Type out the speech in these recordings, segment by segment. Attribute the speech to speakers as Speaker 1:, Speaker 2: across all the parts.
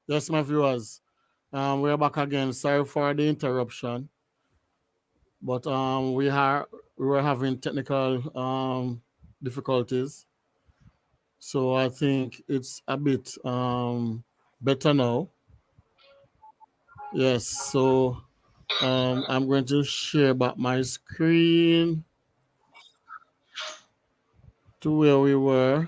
Speaker 1: Yes, my viewers. We're back again. Sorry for the interruption, but we were having technical difficulties. So I think it's a bit better now. Yes. So I'm going to share back my screen to where we were.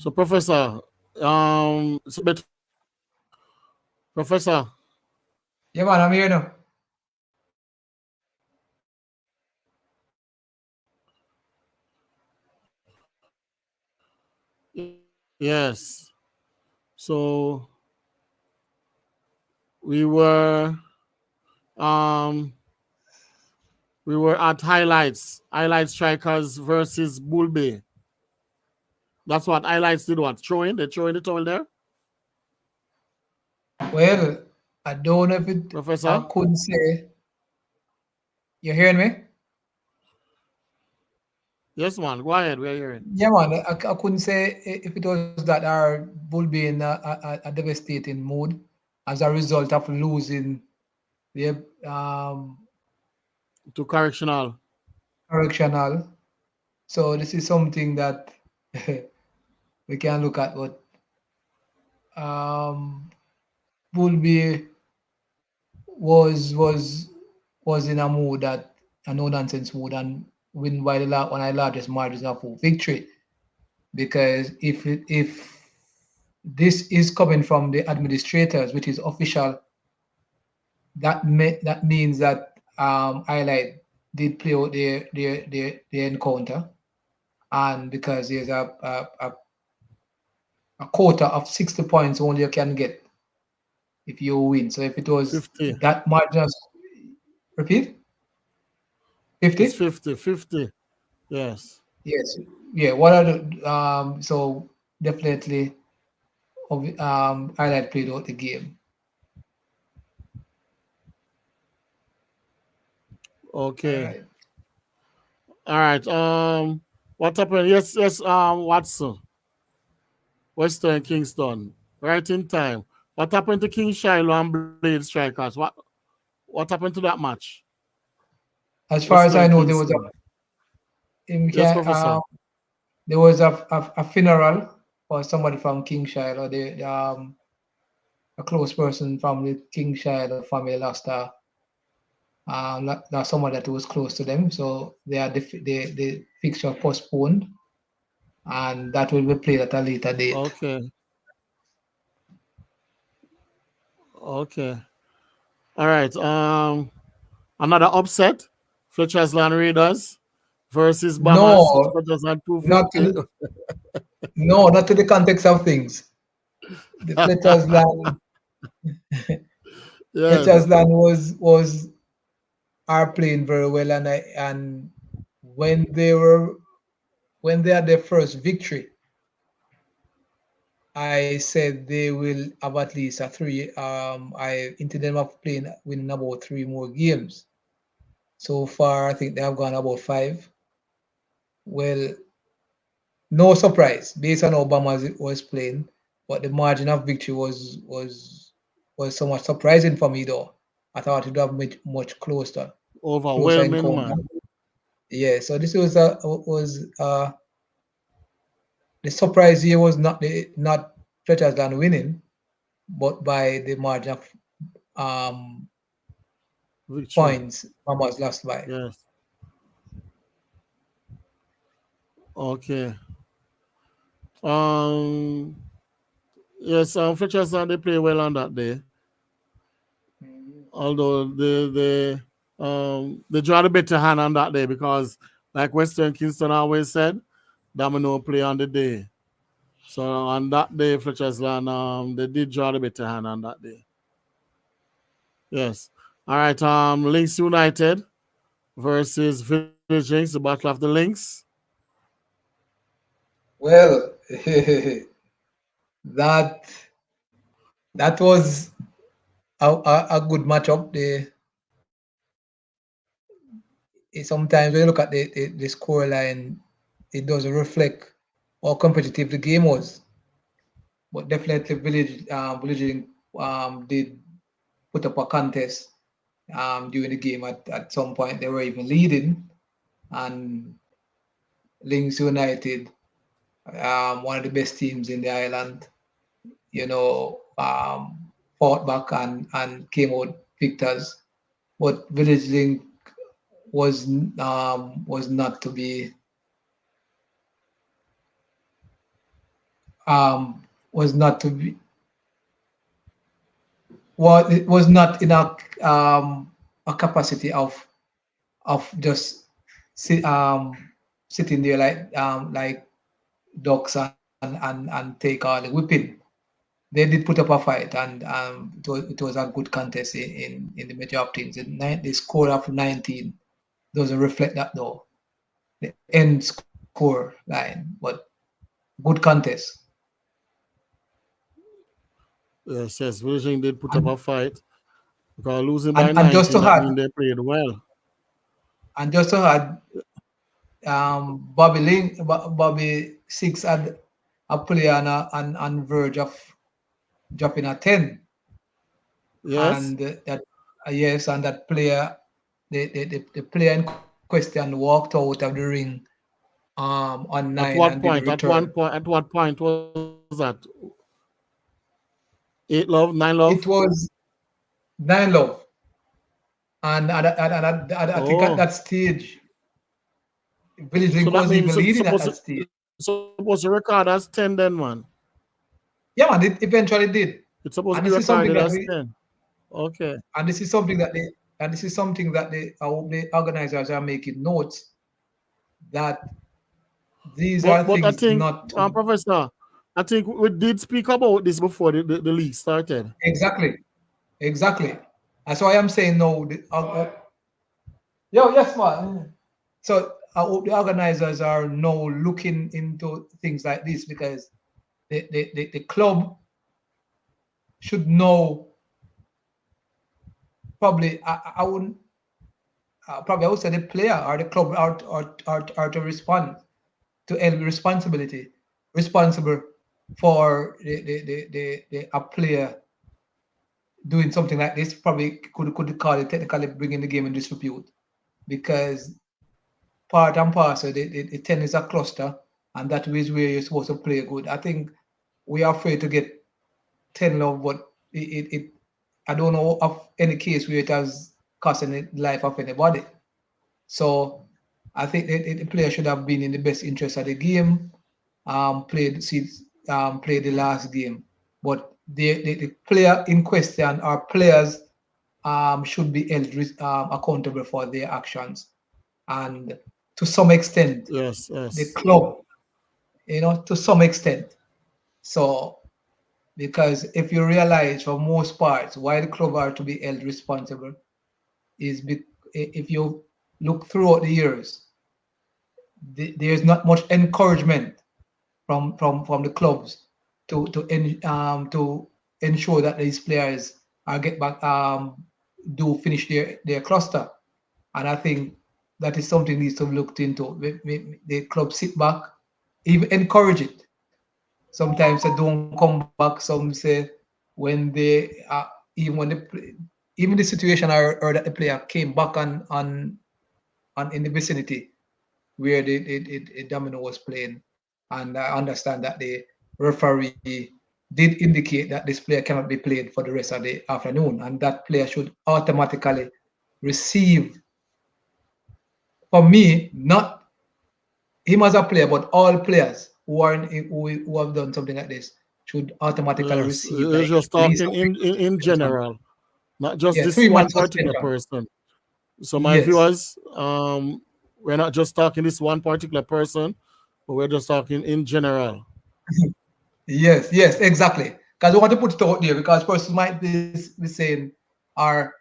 Speaker 1: So, Professor, it's better now. Professor,
Speaker 2: Yeah, man, I'm here now.
Speaker 1: yes. So we were um we were at highlight strikers versus Bull Bay. That's what highlights did. What throwing? They throwing the towel there,
Speaker 2: Well, I don't know if it, I
Speaker 1: Professor.
Speaker 2: couldn't say. You hearing me?
Speaker 1: Yes, man. Go ahead. We're hearing.
Speaker 2: Yeah, man, I couldn't say if it was that our Bull be in a devastating mood as a result of losing the
Speaker 1: To correctional.
Speaker 2: correctional. So this is something that we can look at, but um, Bull be was was in a mood that a no nonsense mood and win by one of the largest margins of victory. Because if this is coming from the administrators, which is official, that means that highlight did play out their encounter, and because there's a quota of 60 points only you can get if you win. So if it was
Speaker 1: 50.
Speaker 2: that margin, repeat,
Speaker 1: It's
Speaker 2: 50.
Speaker 1: 50. 50. Yes.
Speaker 2: Yes, yeah. What are the so definitely highlight played out the game. All
Speaker 1: Okay.
Speaker 2: right.
Speaker 1: All right. What happened? Yes, yes. Watson, Western Kingston, right in time. What happened to King Shiloh and Blade Strikers? What happened to that match?
Speaker 2: As far as
Speaker 1: Western
Speaker 2: I know, there was
Speaker 1: Kingston. Yes, Professor.
Speaker 2: there was a funeral for somebody from Kingshire, or a close person from the Kingshire family lost lost someone that was close to them. So the fixture postponed, and that will be played at a later date.
Speaker 1: Okay. Okay. All right. Another upset. Fletcher's Land Raiders versus Bombers.
Speaker 2: No,
Speaker 1: Fletcher's Land
Speaker 2: not to
Speaker 1: 250.
Speaker 2: the, no, not to the context of things. The
Speaker 1: Yes.
Speaker 2: Fletcher's Land was are playing very well, and when they were when they had their first victory, I said they will have at least a three. I intended them of playing winning about three more games. So far, I think they have gone about five. Well, no surprise based on how Obama was playing, but the margin of victory was somewhat surprising for me though. I thought it would have much closer
Speaker 1: Overwhelming,
Speaker 2: encounter.
Speaker 1: man.
Speaker 2: Yeah, so this was the surprise here was not Fletcher's than winning, but by the margin of um,
Speaker 1: Victory.
Speaker 2: points Bombers lost by.
Speaker 1: Yes. Okay. Um. Yes. Fletcher's Land, they play well on that day. Although they draw the better hand on that day because, like Western Kingston always said, Domino play on the day. So on that day, Fletcher's Land, they did draw the better hand on that day. Yes. All right. Links United versus Village Links, the Battle of the Links.
Speaker 2: Well, that that was a good matchup. Sometimes when you look at the score line, it doesn't reflect how competitive the game was. But definitely, Village did put up a contest during the game. At some point, they were even leading, and Links United, one of the best teams in the island, fought back and came out victors. But Village Link was not to be um, was not to be well, it was not in a capacity of just sitting there like dogs and take all the whipping. They did put up a fight, and it was a good contest in the major of things. The score of 19 doesn't reflect that though. The end score line, but good contest.
Speaker 1: Yes, yes. Virgin did put up
Speaker 2: And
Speaker 1: a fight because losing by
Speaker 2: and just
Speaker 1: 19,
Speaker 2: to
Speaker 1: that
Speaker 2: add,
Speaker 1: means they played well.
Speaker 2: and just to add, Bobby Six had a player on verge of dropping a 10,
Speaker 1: Yes.
Speaker 2: and that yes, and that player, the player in question walked out of the ring on 9
Speaker 1: At
Speaker 2: and
Speaker 1: what
Speaker 2: didn't
Speaker 1: point? At
Speaker 2: return.
Speaker 1: one point? At what point was that? 8 love, 9 love.
Speaker 2: It was 9-love, and I think at
Speaker 1: Oh,
Speaker 2: that stage, Village
Speaker 1: so
Speaker 2: Link
Speaker 1: that
Speaker 2: was
Speaker 1: means
Speaker 2: even leading at that stage.
Speaker 1: it's supposed to record as 10 then, man.
Speaker 2: Yeah, man, it eventually did,
Speaker 1: It's supposed to
Speaker 2: and
Speaker 1: be
Speaker 2: this is something
Speaker 1: recorded
Speaker 2: that
Speaker 1: as
Speaker 2: we
Speaker 1: 10. Okay.
Speaker 2: and this is something that they and this is something that the organizers are making notes that these are
Speaker 1: But I
Speaker 2: things
Speaker 1: think,
Speaker 2: not to
Speaker 1: Professor, I think we did speak about this before the league started.
Speaker 2: exactly, exactly. That's why I'm saying no. Yo, yes, man. So I hope the organizers are now looking into things like this because the club should know. Probably I wouldn't probably I would say the player or the club are to respond to a responsibility responsible for a player doing something like this. Probably could call it technically bringing the game in disrepute because part and parcel the 10 is a cluster, and that is where you're supposed to play good. I think we are afraid to get 10 love, but it I don't know of any case where it has cost any life of anybody. So I think the player should have been in the best interest of the game, played the last game. But the player in question or players should be held accountable for their actions. And to some extent,
Speaker 1: Yes,
Speaker 2: the
Speaker 1: yes.
Speaker 2: club, to some extent. So because if you realize for most parts why the club are to be held responsible is if you look throughout the years, there's not much encouragement from the clubs to ensure that these players are get back do finish their cluster, and I think that is something needs to be looked into. The club sit back, even encourage it. Sometimes they don't come back. Some say when they even when even the situation or that the player came back on in the vicinity where the domino was playing. And I understand that the referee did indicate that this player cannot be played for the rest of the afternoon, and that player should automatically receive, for me, not him as a player, but all players who have done something like this should automatically
Speaker 1: Yes.
Speaker 2: receive
Speaker 1: It's
Speaker 2: like
Speaker 1: just
Speaker 2: at least
Speaker 1: talking in general, not just
Speaker 2: yeah,
Speaker 1: this
Speaker 2: 3 month
Speaker 1: one particular
Speaker 2: suspension.
Speaker 1: person. So my
Speaker 2: Yes,
Speaker 1: viewers, we're not just talking this one particular person, but we're just talking in general.
Speaker 2: yes, exactly. Because I want to put it out there because person might be saying or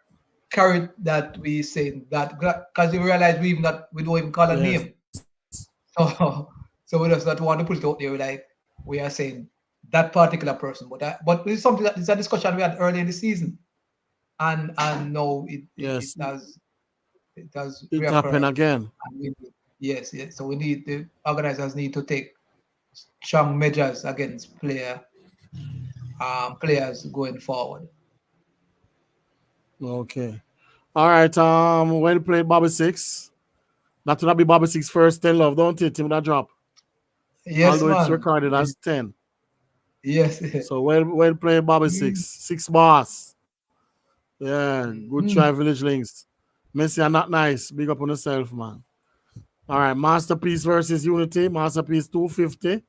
Speaker 2: carry that we saying that because you realize we don't even call a name.
Speaker 1: Yes.
Speaker 2: So So we just not want to put it out there like we are saying that particular person. But it's something that it's a discussion we had early in the season, and now
Speaker 1: Yes,
Speaker 2: it has
Speaker 1: it happened
Speaker 2: reoccurred.
Speaker 1: again.
Speaker 2: And yes, yes. So we need the organizers need to take strong measures against players going forward.
Speaker 1: Okay. All right. Well played, Bobby Six. That would be Bobby Six first 10 love, don't it? Team that drop.
Speaker 2: Yes,
Speaker 1: Although it's
Speaker 2: man.
Speaker 1: recorded as 10.
Speaker 2: Yes.
Speaker 1: So well played, Bobby Six. Six boss. Yeah, good
Speaker 2: Mhm.
Speaker 1: try, Village Links. Messi are not nice. Big up on yourself, man. All right, Masterpiece versus Unity. Masterpiece 250.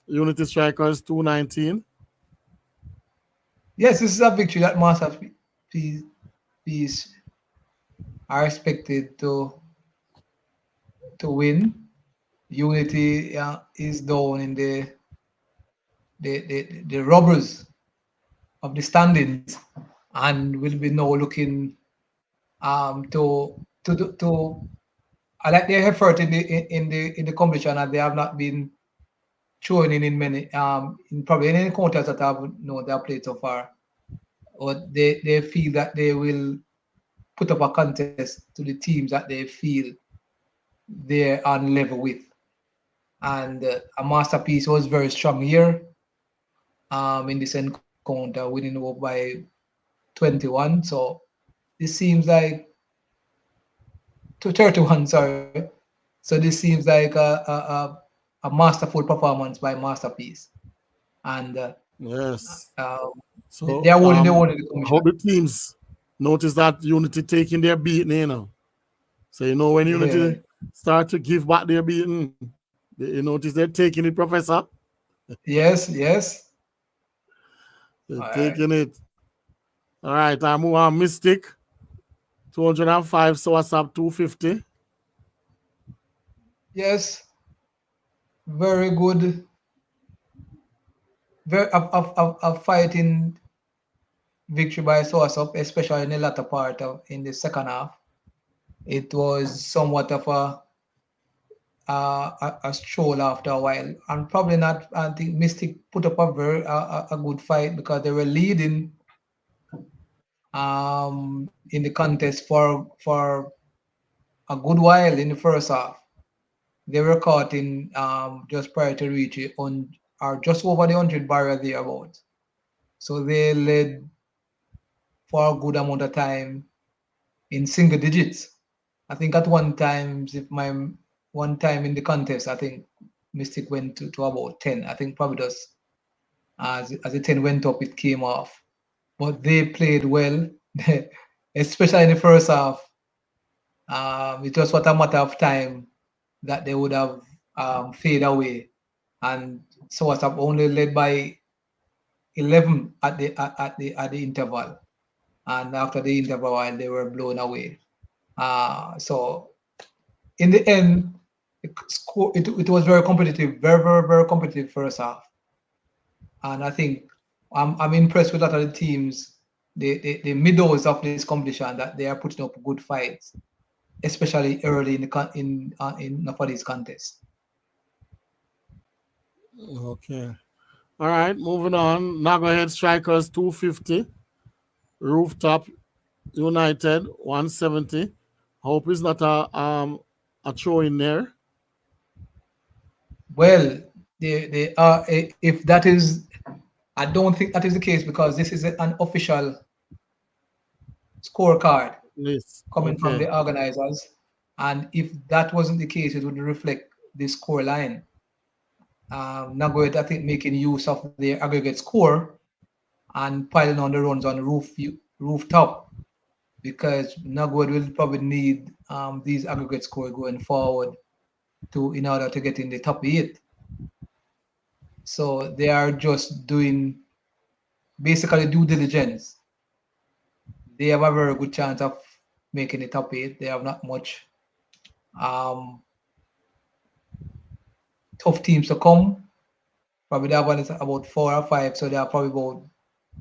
Speaker 1: Unity Strikers 219.
Speaker 2: Yes, this is a victory that Masterpiece are expected to win. Unity is down in the robbers of the standings, and will be now looking to I like their effort in the competition, and they have not been showing in many in probably any encounters that they have played so far. Or they feel that they will put up a contest to the teams that they feel they're on level with. And a masterpiece was very strong here in this encounter, winning over by 21. So this seems like to 31, sorry. So this seems like a masterful performance by Masterpiece. And
Speaker 1: Yes.
Speaker 2: uh, they
Speaker 1: So
Speaker 2: are holding the
Speaker 1: I
Speaker 2: commission.
Speaker 1: hope the teams notice that Unity taking their beating, So when
Speaker 2: Yeah.
Speaker 1: Unity start to give back their beating, you notice they're taking it, Professor.
Speaker 2: Yes, yes.
Speaker 1: They're
Speaker 2: All right.
Speaker 1: taking it. All right, I move on. Mystic 205, so what's up 250.
Speaker 2: Yes, very good. Very a fighting victory by Source Up, especially in the latter part of in the second half. It was somewhat of a stroll after a while, and probably not. I think Mystic put up a good fight because they were leading in the contest for a good while in the first half. They were caught in just prior to reach it on or just over the 100 barrier thereabouts. So they led for a good amount of time in single digits. I think at one time in the contest, I think Mystic went to about 10. I think probably just as the 10 went up, it came off. But they played well, especially in the first half. It was what a matter of time that they would have fade away. And so was only led by 11 at the interval. And after the interval, they were blown away. So in the end, it was very competitive, very, very, very competitive first half. And I think I'm impressed with a lot of the teams, the middles of this competition, that they are putting up good fights, especially early in for these contests.
Speaker 1: Okay. All right, moving on. Nagohead Strikers 250. Rooftop United 170. Hope it's not a throw in there.
Speaker 2: Well, they are if that is, I don't think that is the case because this is an official scorecard
Speaker 1: Yes.
Speaker 2: coming from
Speaker 1: Okay.
Speaker 2: the organizers. And if that wasn't the case, it would reflect the score line. Nagoya, I think, making use of their aggregate score and piling on the runs on rooftop, because Nagoya will probably need these aggregate score going forward to in order to get in the top eight. So they are just doing basically due diligence. They have a very good chance of making the top eight. They have not much um, tough teams to come. Probably that one is about 4 or 5, so there are probably about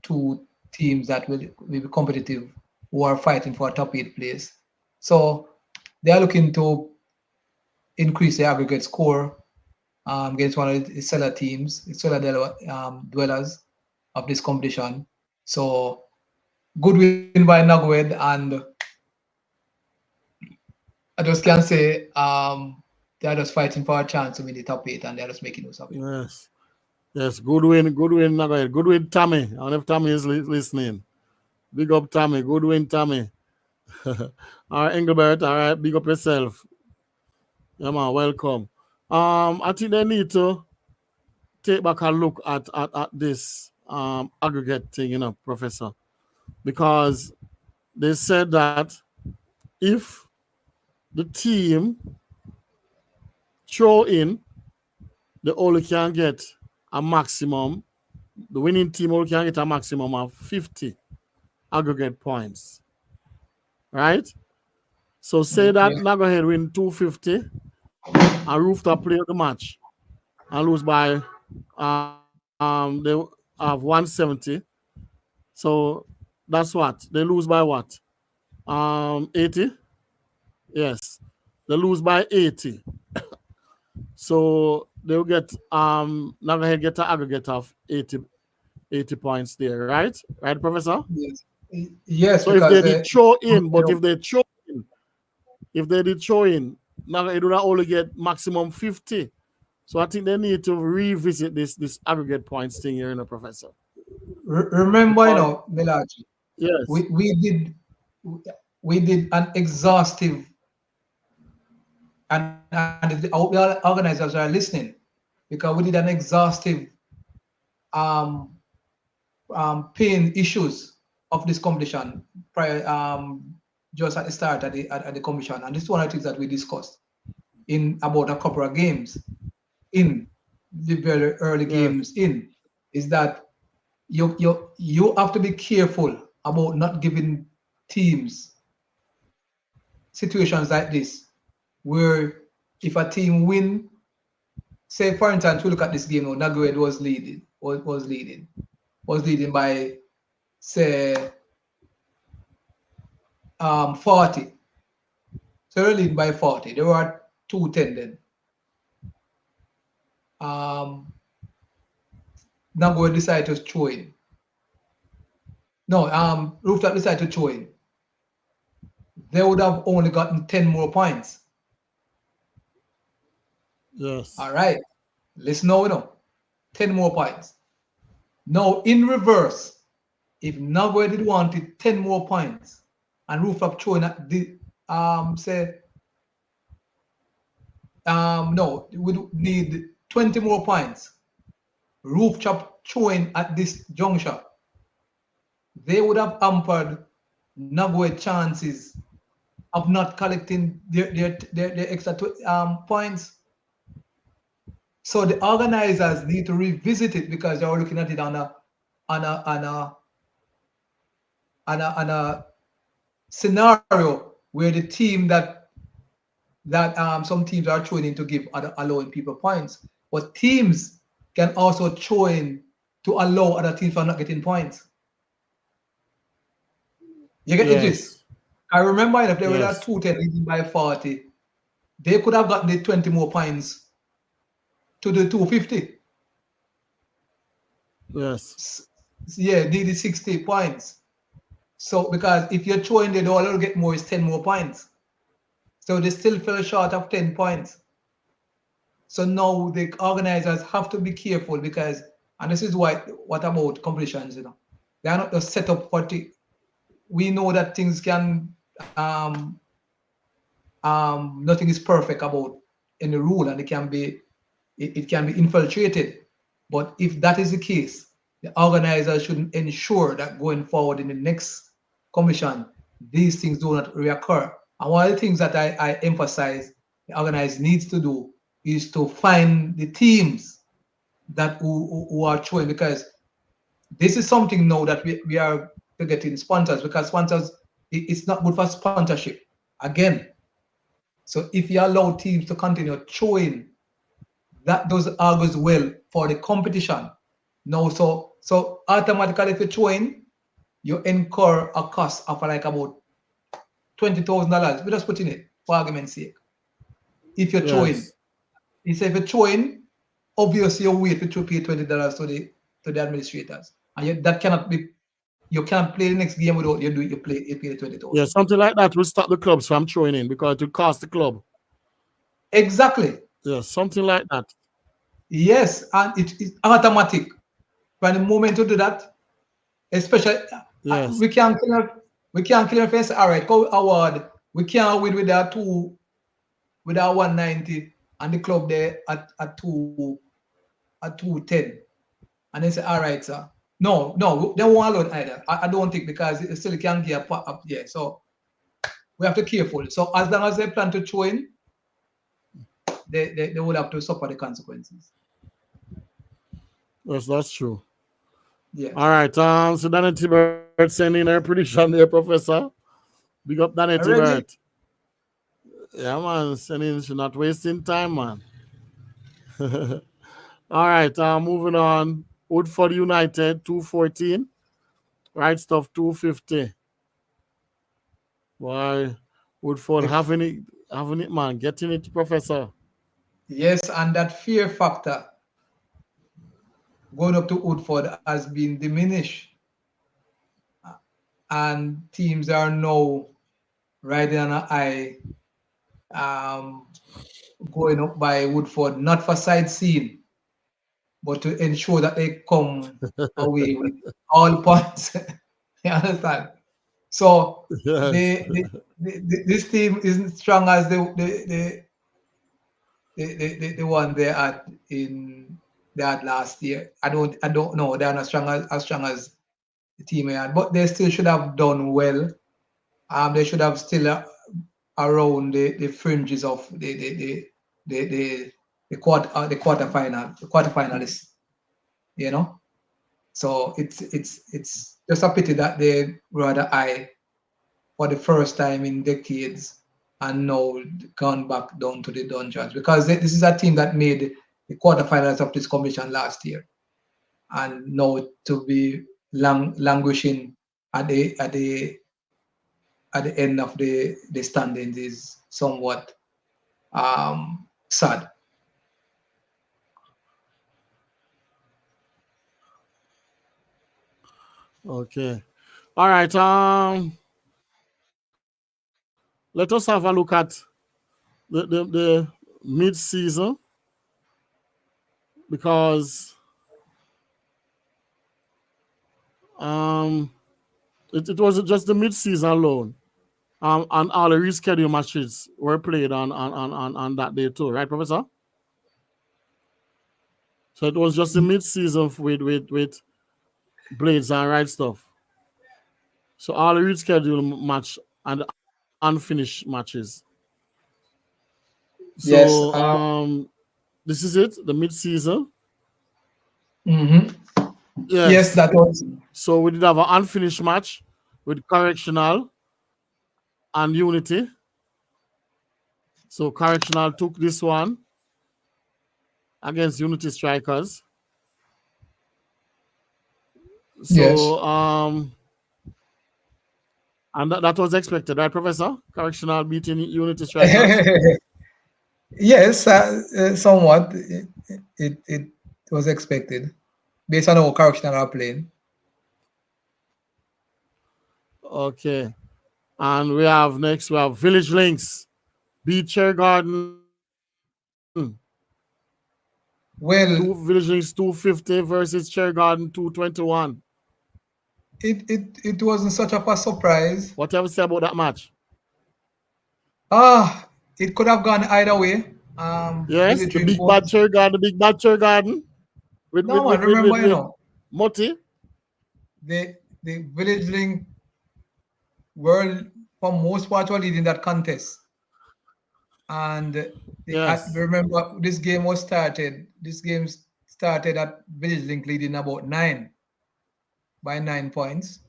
Speaker 2: two teams that will be competitive who are fighting for a top eight place. So they are looking to increase the aggregate score against one of the seller teams, the seller dwellers of this competition. So good win by Nagwed, and I just can say they're just fighting for a chance to win the top eight, and they're just making use of it.
Speaker 1: Yes. Yes. Good win, Nagahead. Good win, Tammy. I don't know if Tammy is listening. Big up, Tammy. Good win, Tammy. All right, Engelbert. All right, big up yourself. Yeah, man. Welcome. I think they need to take back a look at this aggregate thing, Professor, because they said that if the team throw in, they only can get a maximum. The winning team only can get a maximum of 50 aggregate points, right? So say that
Speaker 2: Yeah.
Speaker 1: Nagahead win 250 and Rooftop play the match and lose by they have 170. So that's what they lose by what 80. Yes, they lose by 80. So they'll get Nagahead get an aggregate of 80 points there, right? Right, Professor?
Speaker 2: Yes. Yes,
Speaker 1: So if
Speaker 2: because
Speaker 1: they did throw in,
Speaker 2: you
Speaker 1: but
Speaker 2: know,
Speaker 1: if they did throw in, Nagahead would only get maximum 50. So I think they need to revisit this aggregate points thing here, Professor.
Speaker 2: remember,
Speaker 1: Because
Speaker 2: Mellache,
Speaker 1: yes,
Speaker 2: we did an exhaustive, and the organizers are listening, because we did an exhaustive um, paying issues of this competition prior, just at the start at the competition, and this is one of the things that we discussed in about a couple of games in the very early
Speaker 1: yes,
Speaker 2: games in, is that you have to be careful about not giving teams situations like this, where if a team win, say for instance, we look at this game now, Nagred was leading by say 40. So they're leading by 40. They were at 210 then. Um, Nagred decided to throw in. No, Rooftop decided to throw in. They would have only gotten 10 more points.
Speaker 1: yes,
Speaker 2: All right. Listen now, 10 more points. Now, in reverse, if Nagway did wanted 10 more points and Rooftop throwing at the say no, we would need 20 more points. Rooftop throwing at this juncture, they would have hampered Nagway chances of not collecting their extra points. So the organizers need to revisit it, because they are looking at it on a on a on a scenario where the team that some teams are throwing in to give other, allowing people points, but teams can also throw in to allow other teams from not getting points. You get the gist?
Speaker 1: yes,
Speaker 2: I remember if they were at
Speaker 1: yes,
Speaker 2: 210 leading by 40, they could have gotten the 20 more points to the 250.
Speaker 1: yes,
Speaker 2: Yeah, needed 60 points. So because if you're throwing the all you'll get more is 10 more points. So they still fell short of 10 points. So now the organizers have to be careful, because, and this is what about competitions, they are not just set up for we know that things can nothing is perfect about any rule, and it can be infiltrated. But if that is the case, the organizers should ensure that going forward in the next commission, these things do not reoccur. And one of the things that I emphasize the organizer needs to do is to find the teams that who are showing, because this is something now that we are getting sponsors, because sponsors, it's not good for sponsorship again. So if you allow teams to continue showing, that does augurs well for the competition. No, so automatically if you join, you incur a cost of like about $20,000. We just put in it for argument's sake. If you join,
Speaker 1: yes,
Speaker 2: he said if you join, obviously you wait to pay $20 to the administrators, and that cannot be. You can't play the next game without you pay the 20,000.
Speaker 1: Yeah, something like that will stop the clubs from throwing in because it will cost the club.
Speaker 2: Exactly.
Speaker 1: Yeah, something like that.
Speaker 2: Yes, and it's automatic. From the moment you do that, especially
Speaker 1: Yes.
Speaker 2: we can't clear fence. All right, go award. We can't win with that 190 and the club there at 210. And they say, all right, sir. No, they won't allow it either. I don't think because it still can't get up. Yeah, so we have to be careful. So as long as they plan to throw in, they will have to suffer the consequences.
Speaker 1: Yes, that's true.
Speaker 2: Yes.
Speaker 1: All right. So Danny Tibert sending her prediction there, Professor. Big up Danny
Speaker 2: Already?
Speaker 1: Tibert. Yeah, man. Sending, she's not wasting time, man. All right. Moving on. Woodford United 214. Right stuff 250. Why Woodford
Speaker 2: If
Speaker 1: having it, man. Getting it, Professor.
Speaker 2: yes, and that fear factor going up to Woodford has been diminished, and teams are now riding on a high, um, going up by Woodford, not for sightseeing, but to ensure that they come away with all points. You understand? So
Speaker 1: Yes.
Speaker 2: this team isn't strong as the one they had last year. I don't know. They're not as strong as the team they had, but they still should have done well. They should have still around the fringes of the quarterfinalists. You know, so it's just a pity that they rather high for the first time in decades and now gone back down to the dungeons because this is a team that made the quarterfinals of this competition last year, and now to be languishing at the end of the standings is somewhat sad.
Speaker 1: Okay. All right. Let us have a look at the mid-season because um it wasn't just the mid-season alone. And all the rescheduled matches were played on that day too, right, Professor? So it was just the mid-season with Blades and right stuff. So all the rescheduled match and the unfinished matches. So
Speaker 2: Yes.
Speaker 1: this is it, the mid-season.
Speaker 2: Mhm. Yes,
Speaker 1: Yes.
Speaker 2: that was.
Speaker 1: So we did have an unfinished match with Correctional and Unity. So Correctional took this one against Unity Strikers.
Speaker 2: Yes.
Speaker 1: So and that was expected, right, Professor? Correctional beating Unity Strikers.
Speaker 2: Yes, somewhat. It was expected based on how correctional are playing.
Speaker 1: Okay. And we have Village Links, beat Chair Garden.
Speaker 2: Well,
Speaker 1: Village Links 250 versus Chair Garden 221.
Speaker 2: it wasn't such of a surprise.
Speaker 1: What do you have to say about that match?
Speaker 2: Ah, it could have gone either way.
Speaker 1: Yes,
Speaker 2: Village Ring was
Speaker 1: the big bad Chair Garden with
Speaker 2: no man. Remember,
Speaker 1: Mutti.
Speaker 2: the Village Ring were for most part were leading that contest, and
Speaker 1: Yes.
Speaker 2: remember this game was started. This game started at Village Link leading about 9 points,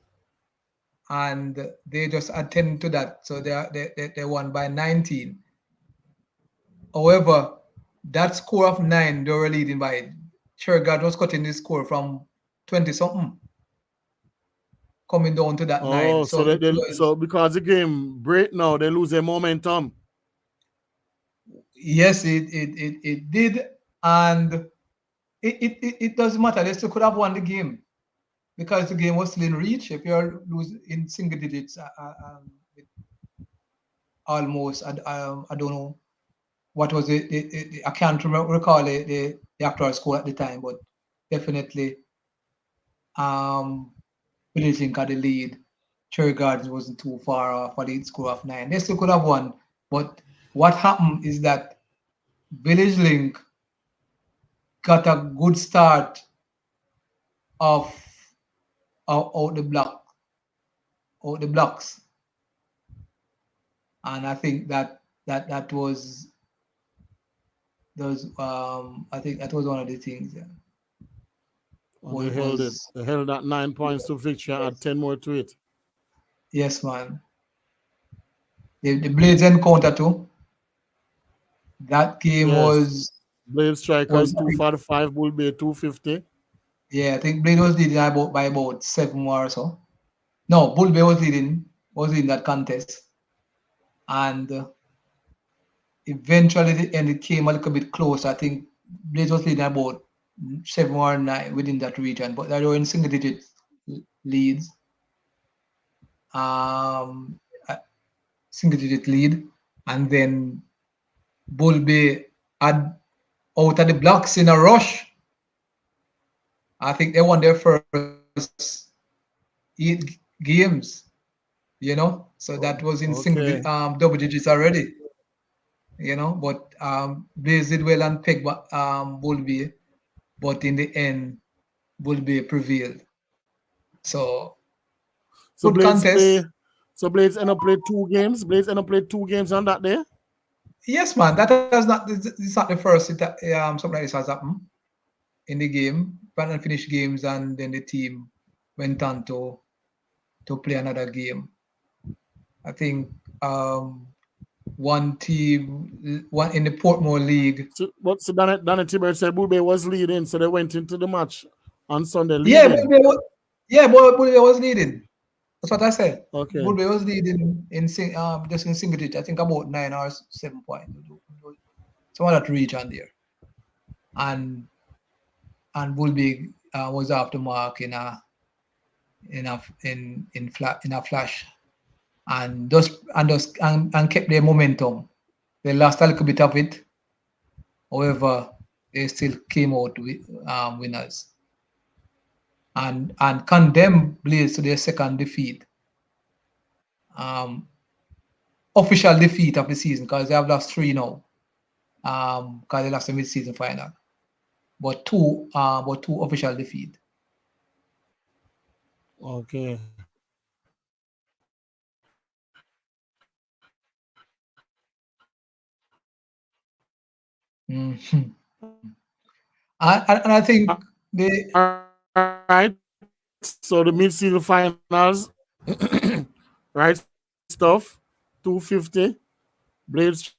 Speaker 2: and they just attend to that. So they won by 19. However, that score of 9 they were leading by. Shergard was cutting the score from 20 something, coming down to that 9.
Speaker 1: Oh, so
Speaker 2: So it was
Speaker 1: so because the game break now, they lose their momentum.
Speaker 2: yes, it did, and it doesn't matter. They still could have won the game because the game was still in reach. If you're losing in single digits, with almost, I don't know what was I can't recall the actual score at the time, but definitely um, Village Link had the lead. Cherry Gardens wasn't too far off for the score of 9. They still could have won, but what happened is that Village Link got a good start of out the blocks, and I think that was those. I think that was one of the things. Yeah.
Speaker 1: And they held it.
Speaker 2: Was
Speaker 1: They held that 9 points to victory and
Speaker 2: yes,
Speaker 1: add 10 more to it.
Speaker 2: yes, man. The Blades encounter too. That game
Speaker 1: Yes. Blade
Speaker 2: was
Speaker 1: Strikers
Speaker 2: I think,
Speaker 1: 245, Bull Bay 250.
Speaker 2: yeah, I think Blade was leading by about 7 more or so. No, Bull Bay was leading that contest, and eventually the end it came a little bit close. I think Blades was leading about 7 or 9 within that region, but they were in single digit leads. Um, a single digit lead, and then Bull Bay had out of the blocks in a rush. I think they won their first 8 games, so that was in
Speaker 1: Okay.
Speaker 2: double digits already, but Blaze did well and Peg Bull Bay, but in the end, Bull Bay prevailed. So
Speaker 1: So
Speaker 2: good
Speaker 1: Blades
Speaker 2: contest.
Speaker 1: play. So Blades end up play 2 games. Blades end up play 2 games on that day.
Speaker 2: Yes, man. That has not. This is not the first something like this has happened in the game. Brandon finished games, and then the team went on to play another game. I think one in the Portmore League.
Speaker 1: So Danny Tibber said Bull Bay was leading, so they went into the match on Sunday
Speaker 2: Yeah,
Speaker 1: leading.
Speaker 2: Bulbe was leading. That's what I said.
Speaker 1: Okay.
Speaker 2: Bulbe was leading just in single digit. I think about 9 or 7 points. Some of that region there, and Bulbe was off the mark in a flash, and kept their momentum. They lost a little bit of it. However, they still came out with winners and condemned Blaze to their second defeat, um, official defeat of the season because they have lost 3 now, because they lost the mid-season final, but two official defeat.
Speaker 1: Okay.
Speaker 2: Mhm. And I think they
Speaker 1: All right. So the mid-season finals, right stuff, 250. Blades Strikers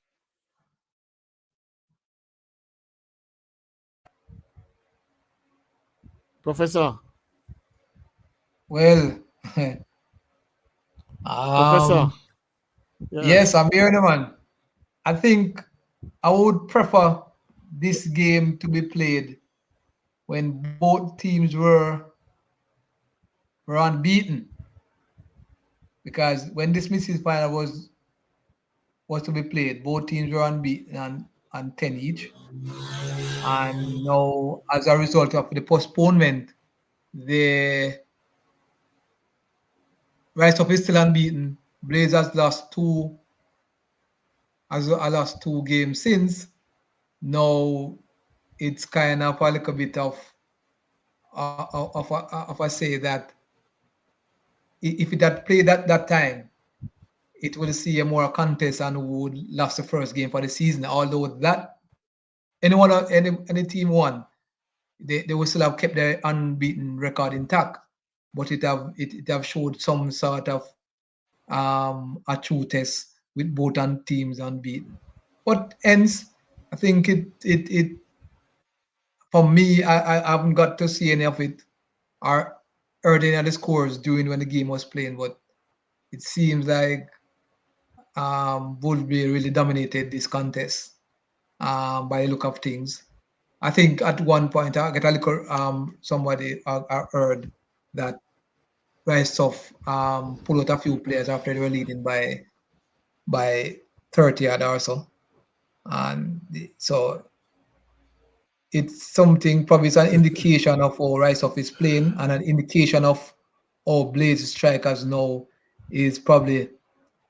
Speaker 1: Professor.
Speaker 2: well,
Speaker 1: Professor.
Speaker 2: um, yes,
Speaker 1: Yes.
Speaker 2: I'm here, man. I think I would prefer this game to be played when both teams were unbeaten, because when this mid-season final was to be played, both teams were unbeaten and 10 each. And now, as a result of the postponement, the Rise Up is still unbeaten. Blazers lost 2 games since. Now it's kind of a little bit of a say that if it had played at that time, it will see a more contest and would lost the first game for the season. Although that any team won, they will still have kept their unbeaten record intact, but it have showed some sort of a true test with both teams unbeaten. But hence, I think it for me, I haven't got to see any of it or heard any of the scores during when the game was playing, but it seems like Bullby really dominated this contest by the look of things. I think at one point I get a little somebody I heard that Rice of pull out a few players after they were leading by 30 odd or so. And so it's something, probably it's an indication of how Rice of is playing and an indication of how Blaze strikers now is probably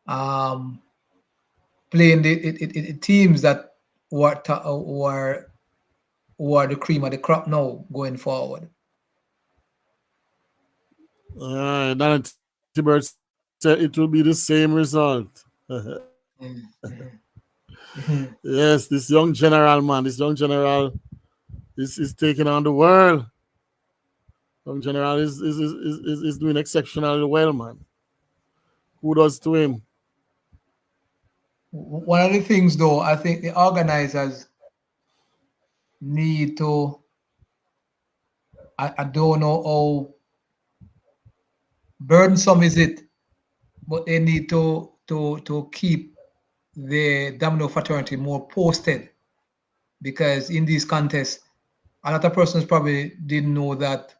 Speaker 2: um, playing the teams that were the cream of the crop now going forward.
Speaker 1: Then Tibert said it will be the same result.
Speaker 2: Mm, mhm, mhm.
Speaker 1: Yes, this young general, man, this young general is taking on the world. Young general is doing exceptionally well, man. Kudos to him.
Speaker 2: One of the things, though, I think the organizers need to. I don't know how burdensome is it, but they need to keep the domino fraternity more posted, because in these contests, a lot of persons probably didn't know that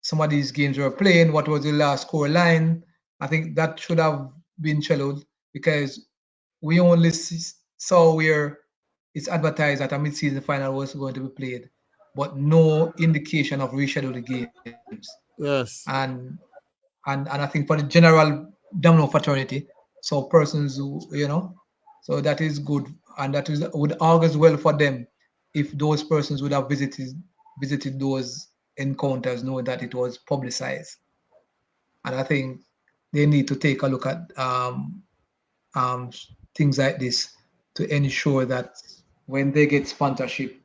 Speaker 2: some of these games were playing, what was the last score line. I think that should have been shadowed, because we only saw where it's advertised that a mid-season final was going to be played, but no indication of rescheduled games.
Speaker 1: Yes.
Speaker 2: And and I think for the general domino fraternity, so persons who, so that is good, and that is would augurs well for them if those persons would have visited those encounters, knowing that it was publicized. And I think they need to take a look at um, things like this to ensure that when they get sponsorship,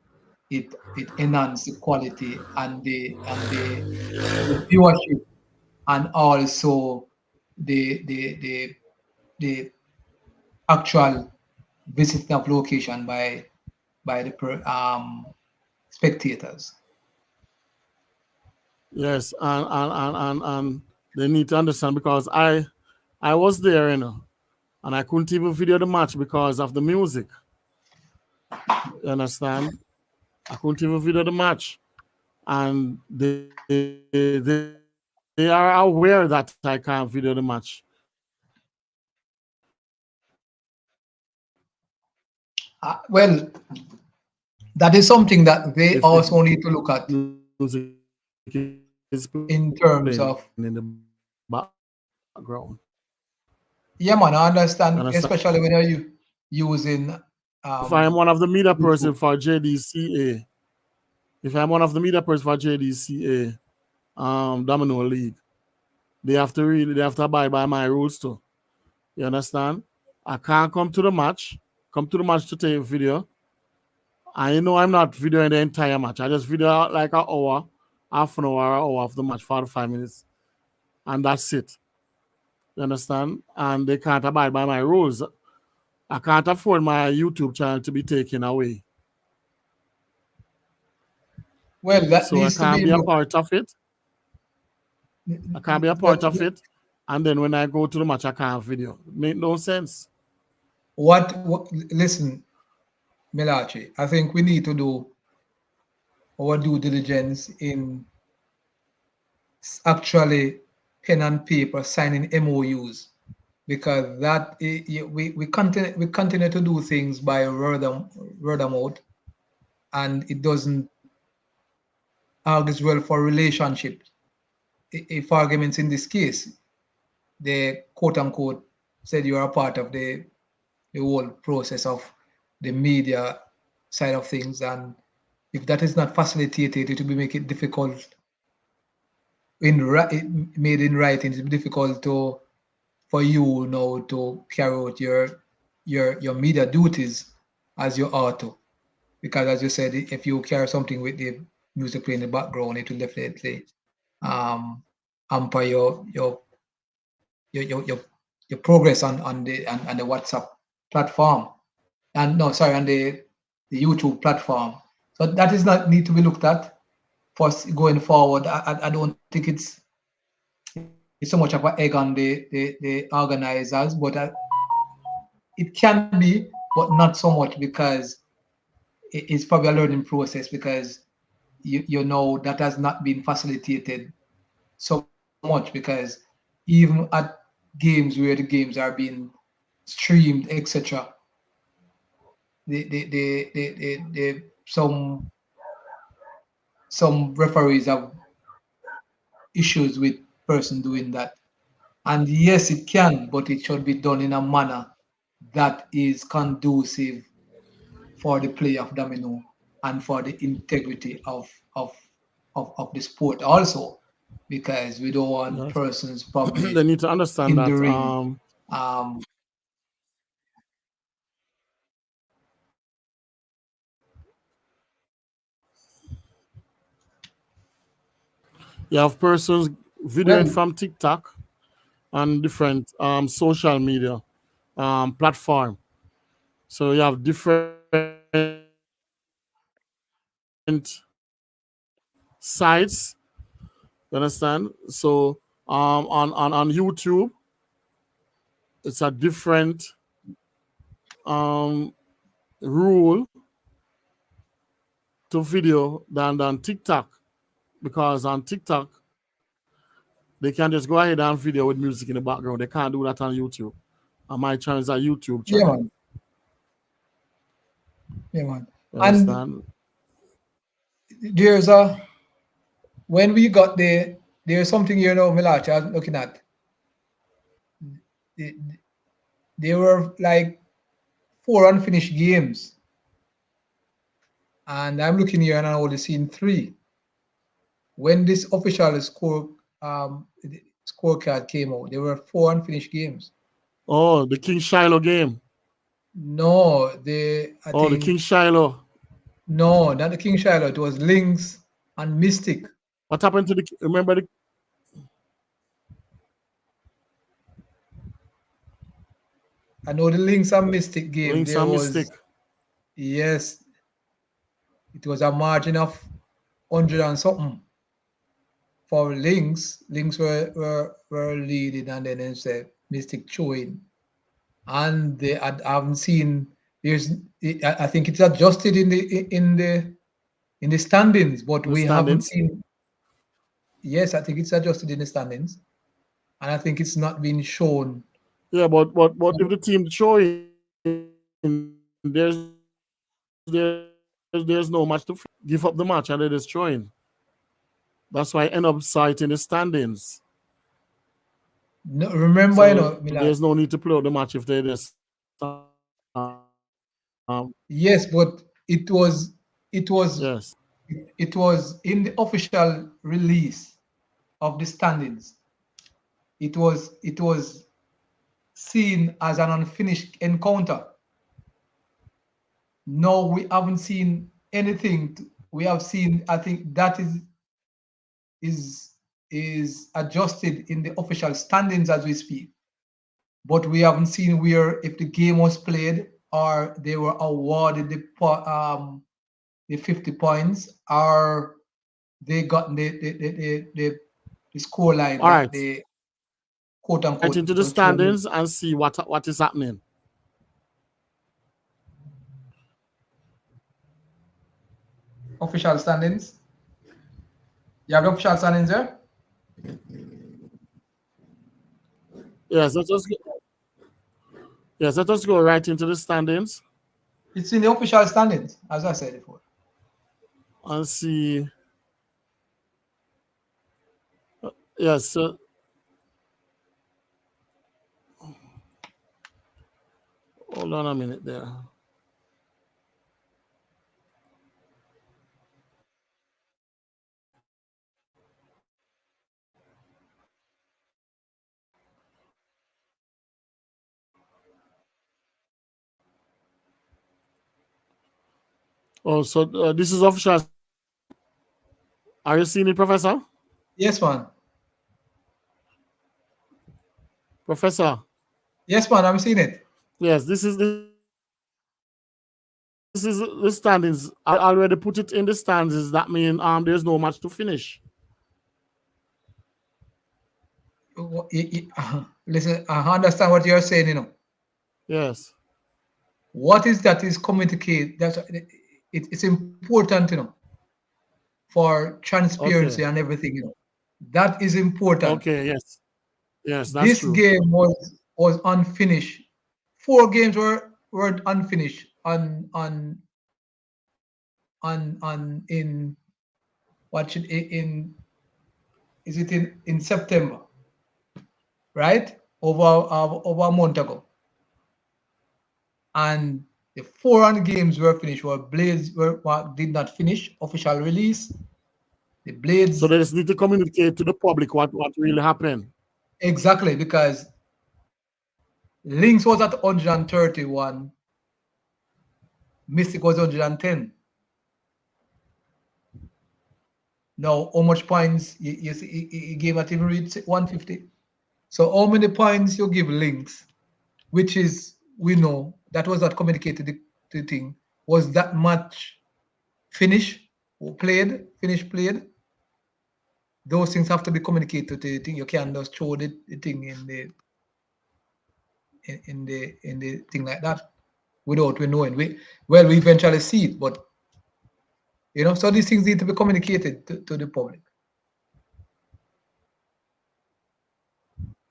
Speaker 2: it enhances the quality and the viewership, and also the actual visiting of location by the spectators.
Speaker 1: Yes, and they need to understand because I was there, and I couldn't even video the match because of the music. You understand? I couldn't even video the match, and they are aware that I can't video the match.
Speaker 2: Well, that is something that they
Speaker 1: If
Speaker 2: also
Speaker 1: the
Speaker 2: need to look
Speaker 1: music
Speaker 2: at
Speaker 1: is playing in the
Speaker 2: in
Speaker 1: background.
Speaker 2: terms of, yeah, man, I
Speaker 1: You
Speaker 2: understand,
Speaker 1: understand?
Speaker 2: especially when you're using
Speaker 1: If I am one of the media person
Speaker 2: YouTube.
Speaker 1: for JDCA, if I'm one of the media person for JDCA, Domino League, they have to abide by my rules too. You understand? I can't come to the match to take a video. And I'm not videoing the entire match. I just video out like an hour, half an hour of the match, 45 minutes, and that's it. You understand? And they can't abide by my rules. I can't afford my YouTube channel to be taken away.
Speaker 2: Well, that
Speaker 1: So I
Speaker 2: needs to
Speaker 1: can't
Speaker 2: be
Speaker 1: be a
Speaker 2: looked.
Speaker 1: part of it. I can't be a part
Speaker 2: That,
Speaker 1: of it. And then when I go to the match, I can't video. Make no sense.
Speaker 2: what listen, Mellache, I think we need to do our due diligence in actually pen and paper signing MOUs, because we continue to do things by word of mouth, and it doesn't argues well for relationships. If arguments in this case, they quote unquote said you are a part of the whole process of the media side of things, and if that is not facilitated, it will be make it difficult made in writing. It's difficult to for you now to carry out your media duties as you ought to, because as you said, if you carry something with the music playing in the background, it will definitely um, hamper your, your, your, your progress on the WhatsApp platform, and no, sorry, on the YouTube platform. So that is not need to be looked at for going forward. I don't think it's so much of an egg on the organizers, but it can be, but not so much, because it's probably a learning process because you know that has not been facilitated so much because even at games where the games are being streamed, etc., some referees have issues with person doing that. And yes, it can, but it should be done in a manner that is conducive for the play of domino and for the integrity of the sport also, because we don't want
Speaker 1: Yes.
Speaker 2: persons probably
Speaker 1: They need to understand that
Speaker 2: hindering um,
Speaker 1: you have persons videoing
Speaker 2: well,
Speaker 1: from TikTok and different social media platform. So you have different sites. You understand? So on YouTube, it's a different rule to video than TikTok, because on TikTok they can just go ahead and video with music in the background. They can't do that on YouTube. And my channel is a YouTube
Speaker 2: yeah,
Speaker 1: channel.
Speaker 2: man, yeah, man.
Speaker 1: You
Speaker 2: And
Speaker 1: understand?
Speaker 2: there's a when we got there's something you know, Mellache, I was looking at. The- There were like four unfinished games, and I'm looking here and I only seen three. When this official scorecard came out, there were four unfinished games.
Speaker 1: Oh, the King Shiloh game.
Speaker 2: No, the I
Speaker 1: Oh, the King
Speaker 2: think
Speaker 1: Shiloh.
Speaker 2: no, not the King Shiloh. It was Lynx and Mystic.
Speaker 1: What happened to the? Remember the
Speaker 2: I know the Lynx and Mystic game.
Speaker 1: Links
Speaker 2: There
Speaker 1: and
Speaker 2: was
Speaker 1: Mystic?
Speaker 2: yes, it was a margin of 100 and something for Lynx. Lynx were leading, and then instead Mystic showing, and I haven't seen. There's I think it's adjusted in the standings, but
Speaker 1: The
Speaker 2: we haven't
Speaker 1: standings.
Speaker 2: seen. Yes, I think it's adjusted in the standings, and I think it's not been shown.
Speaker 1: Yeah, but if the team showing, there's no match to give up the match and they're destroying. That's why I end up citing the standings.
Speaker 2: No,
Speaker 1: So
Speaker 2: remember,
Speaker 1: there's no
Speaker 2: Milad.
Speaker 1: need to play out the match if they just
Speaker 2: Yes, but it was it
Speaker 1: yes.
Speaker 2: was it was in the official release of the standings. It was seen as an unfinished encounter. No, we haven't seen anything. We have seen. I think that is is adjusted in the official standings as we speak. But we haven't seen where if the game was played or they were awarded the 50 points or they got the score line
Speaker 1: All
Speaker 2: that
Speaker 1: right.
Speaker 2: they quote
Speaker 1: Right
Speaker 2: unquote
Speaker 1: into the
Speaker 2: was thrown.
Speaker 1: standings and see what is happening.
Speaker 2: Official standings. You have the official standings there?
Speaker 1: Yes, let us go right into the standings
Speaker 2: It's in the official standings, as I said before.
Speaker 1: and see. Yes, hold on a minute there. Oh, so this is official. Are you seeing it, Professor?
Speaker 2: Yes, man.
Speaker 1: Professor?
Speaker 2: Yes, man. I'm seeing it.
Speaker 1: Yes, this is the standings. I already put it in the standings. That means there's no match to finish.
Speaker 2: Listen, I understand what you're saying.
Speaker 1: Yes.
Speaker 2: What is that is communicate that it's important, for transparency
Speaker 1: Okay.
Speaker 2: and everything. That is important.
Speaker 1: Okay. Yes. Yes, that's
Speaker 2: This
Speaker 1: true.
Speaker 2: game was unfinished. Four games were unfinished on in what should in is it in September, right? Over a month ago, and the 400 games were finished. Were Blades did not finish official release. The
Speaker 1: So
Speaker 2: Blades
Speaker 1: they just need to communicate to the public what really happened.
Speaker 2: exactly because Lynx was at 131, Mystic was 110. Now, how much points you see, he gave at even reach 150? So, how many points you give Lynx, which is, we know, that was not communicated to the thing, was that much finish finish played? Those things have to be communicated to the thing. You can't just throw the thing in the thing like that without we knowing. We eventually see it, but so these things need to be communicated to the public.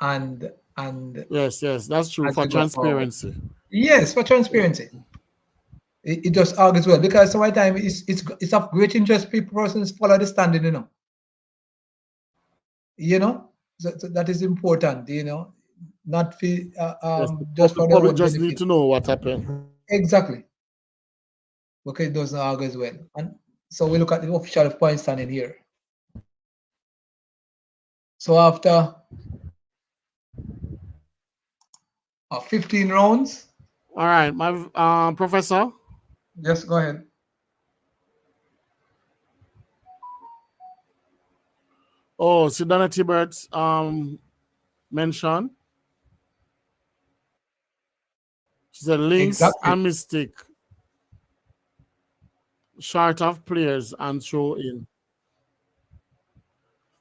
Speaker 2: And
Speaker 1: Yes, yes, that's true
Speaker 2: as
Speaker 1: for
Speaker 2: we go forward.
Speaker 1: transparency.
Speaker 2: Yes, for transparency. It just argues well because sometimes it's of great interest people persons follow the standing, you know. So that is important, not for
Speaker 1: Yes,
Speaker 2: just
Speaker 1: the
Speaker 2: for their
Speaker 1: public
Speaker 2: own
Speaker 1: just need
Speaker 2: benefit.
Speaker 1: to know what happened.
Speaker 2: Exactly. Okay, it doesn't argue as well. And so we look at the official point standing here. So after 15 rounds,
Speaker 1: All right, my professor.
Speaker 2: just go ahead.
Speaker 1: Oh, Sidana Tibert's mention. She said Lynx
Speaker 2: Exactly.
Speaker 1: and Mystic short of players and throw in.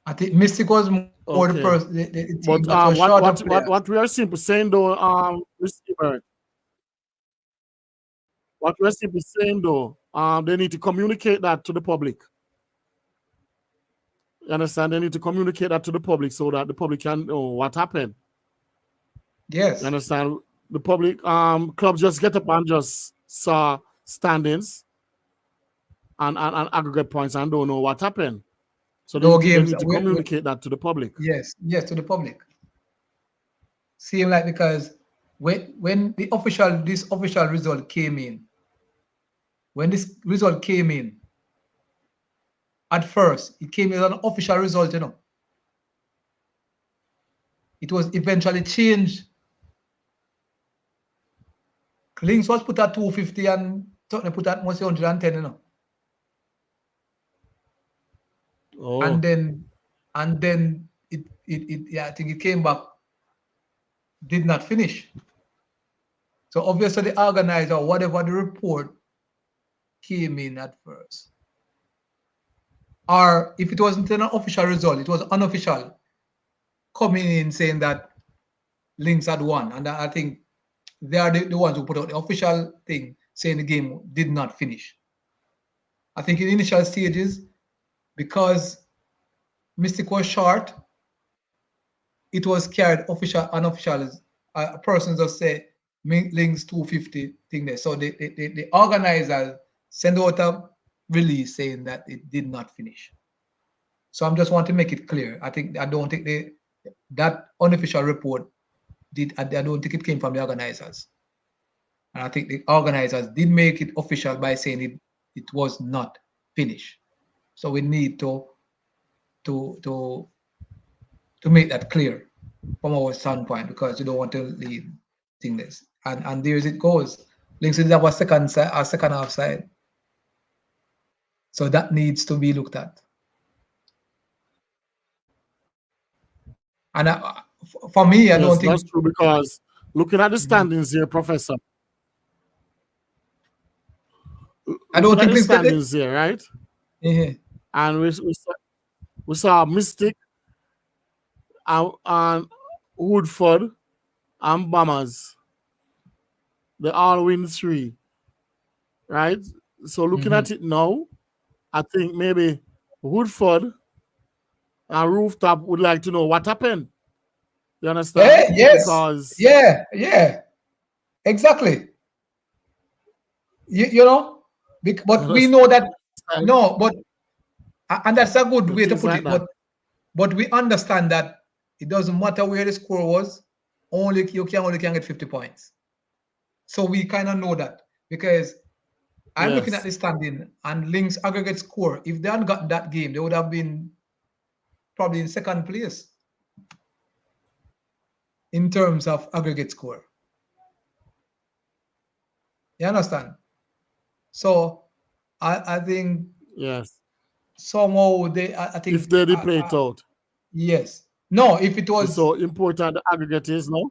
Speaker 2: I think Mystic was more the
Speaker 1: Okay.
Speaker 2: person, the team that
Speaker 1: But
Speaker 2: was short of players.
Speaker 1: what we are simply saying though, Mr. Tibert, what we are simply saying though, they need to communicate that to the public. You understand? They need to communicate that to the public so that the public can know what happened. You
Speaker 2: Yes.
Speaker 1: understand? The public clubs just get up and just saw standings and aggregate points and don't know what happened. So
Speaker 2: No
Speaker 1: they
Speaker 2: games.
Speaker 1: need to communicate that to the public.
Speaker 2: Yes, to the public. Same like because when this official result came in, when this result came in, at first it came as an official result. It was eventually changed. Links was put at 250 and Tottenham put at almost 110.
Speaker 1: Oh,
Speaker 2: And then yeah, I think it came back, did not finish. So obviously the organizer, whatever the report came in at first, or if it wasn't an official result, it was unofficial, coming in saying that Lynx had won. And I think they are the ones who put out the official thing saying the game did not finish. I think in initial stages, because Mystic was short, it was carried official, unofficial. Persons just say Lynx 250 thing there. So the organizers send out a release saying that it did not finish. So I'm just want to make it clear. I don't think that unofficial report I don't think it came from the organizers. And I think the organizers did make it official by saying it was not finished. So we need to to to make that clear from our standpoint because we don't want to lead things. And there it goes. Links did have a second half side. So that needs to be looked at. And for me, I
Speaker 1: yes,
Speaker 2: don't
Speaker 1: that's
Speaker 2: think
Speaker 1: true because looking at the standings here, Professor,
Speaker 2: I don't
Speaker 1: looking at
Speaker 2: think
Speaker 1: the
Speaker 2: Links did it.
Speaker 1: standings here, right?
Speaker 2: Yeah.
Speaker 1: And we saw Mystic and Woodford and Bombers. They all win three, right? So looking at it now, I think maybe Woodford and Rooftop would like to know what happened. You understand?
Speaker 2: Yes.
Speaker 1: Because
Speaker 2: Yeah. Exactly. You know, but we know that no, but and that's a good way to
Speaker 1: things
Speaker 2: put
Speaker 1: like
Speaker 2: it.
Speaker 1: that.
Speaker 2: But we understand that it doesn't matter where the score was, you only can get 50 points. So we kind of know that because I'm looking at
Speaker 1: Yes.
Speaker 2: the standing and Lynx aggregate score. If they hadn't gotten that game, they would have been probably in second place in terms of aggregate score. You understand? So I think
Speaker 1: Yes.
Speaker 2: somehow I
Speaker 1: If
Speaker 2: think
Speaker 1: they play it out.
Speaker 2: yes. No, if it
Speaker 1: It's
Speaker 2: was
Speaker 1: so important the aggregate is, no?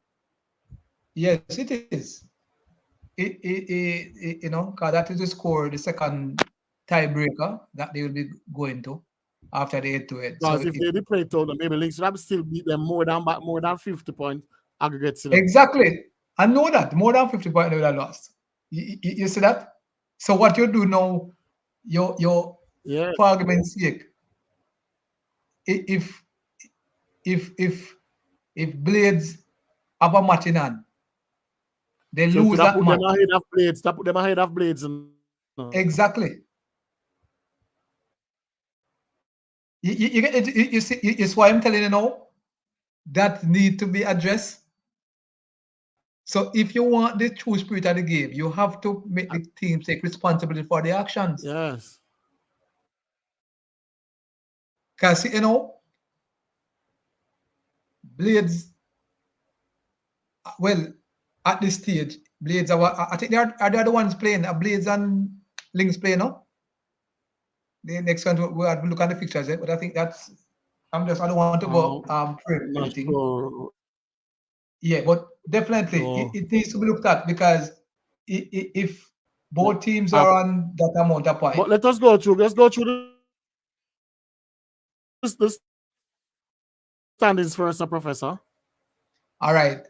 Speaker 2: yes, it is. You know, because that is the score, the second tiebreaker that they will be going to after the head-to-head. So
Speaker 1: Because if they play it out, maybe Links would have still beat them more than 50 points aggregates, you know.
Speaker 2: exactly, I know that more than 50 points they would have lost. You see that? So what you do now, your
Speaker 1: Yeah.
Speaker 2: for argument's sake, if if if if Blades have a match in hand, they
Speaker 1: So it
Speaker 2: lose
Speaker 1: would have
Speaker 2: that
Speaker 1: put
Speaker 2: match.
Speaker 1: them ahead of Blades. That put them ahead of Blades, you know.
Speaker 2: Exactly. You see, it's why I'm telling you now that need to be addressed. So if you want the true spirit of the game, you have to make the team take responsibility for their actions.
Speaker 1: Yes.
Speaker 2: Because you know, Blades, well, at this stage, Blades are I think they are the ones playing. Blades and Links playing, no? The next one we have to look at the fixtures, but I think that's I don't want to go pray
Speaker 1: Not
Speaker 2: everything.
Speaker 1: sure.
Speaker 2: Yeah, but definitely
Speaker 1: No.
Speaker 2: it needs to be looked at because if
Speaker 1: No.
Speaker 2: both teams are on that amount of
Speaker 1: But
Speaker 2: point.
Speaker 1: let us go through. Let's go through the standings first, Professor.
Speaker 2: All right.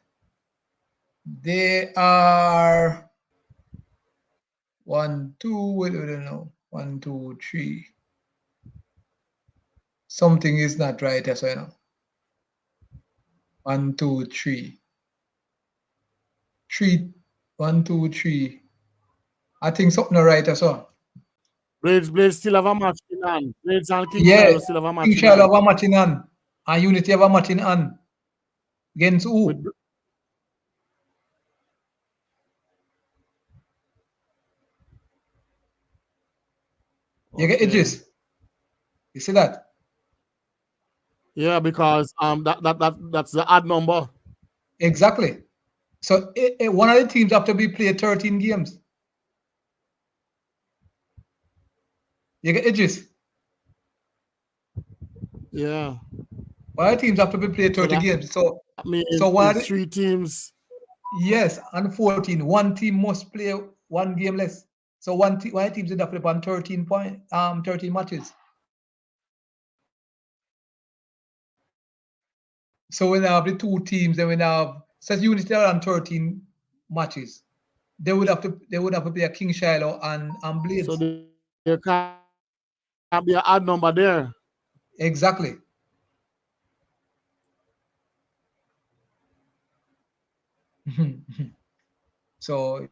Speaker 2: They are 1, 2, wait, I don't know. 1, 2, 3. Something is not right as well. 1, 2, 3. 3, 1, 2, 3. I think something not right as well.
Speaker 1: Blades still have a match in hand. Blades and King
Speaker 2: Yeah,
Speaker 1: Shiloh still have a
Speaker 2: King
Speaker 1: match in
Speaker 2: Shell
Speaker 1: hand.
Speaker 2: have a match in hand. And Unity have a match in hand. Against
Speaker 1: With,
Speaker 2: who? You get
Speaker 1: okay.
Speaker 2: edges. You see that?
Speaker 1: Yeah, because that's the odd number.
Speaker 2: Exactly. So one of the teams have to be played 13 games. You get edges.
Speaker 1: Yeah.
Speaker 2: One of the teams have to be played
Speaker 1: So
Speaker 2: 30
Speaker 1: that
Speaker 2: games.
Speaker 1: means
Speaker 2: So one of
Speaker 1: it's
Speaker 2: the,
Speaker 1: three teams.
Speaker 2: yes, and 14. One team must play one game less. So one team should have to play on 13 matches. So when have the two teams, then we have says Unity are on 13 matches. They would have to play a King Shiloh and
Speaker 1: So
Speaker 2: Blades.
Speaker 1: there can't be an odd number there.
Speaker 2: Exactly. So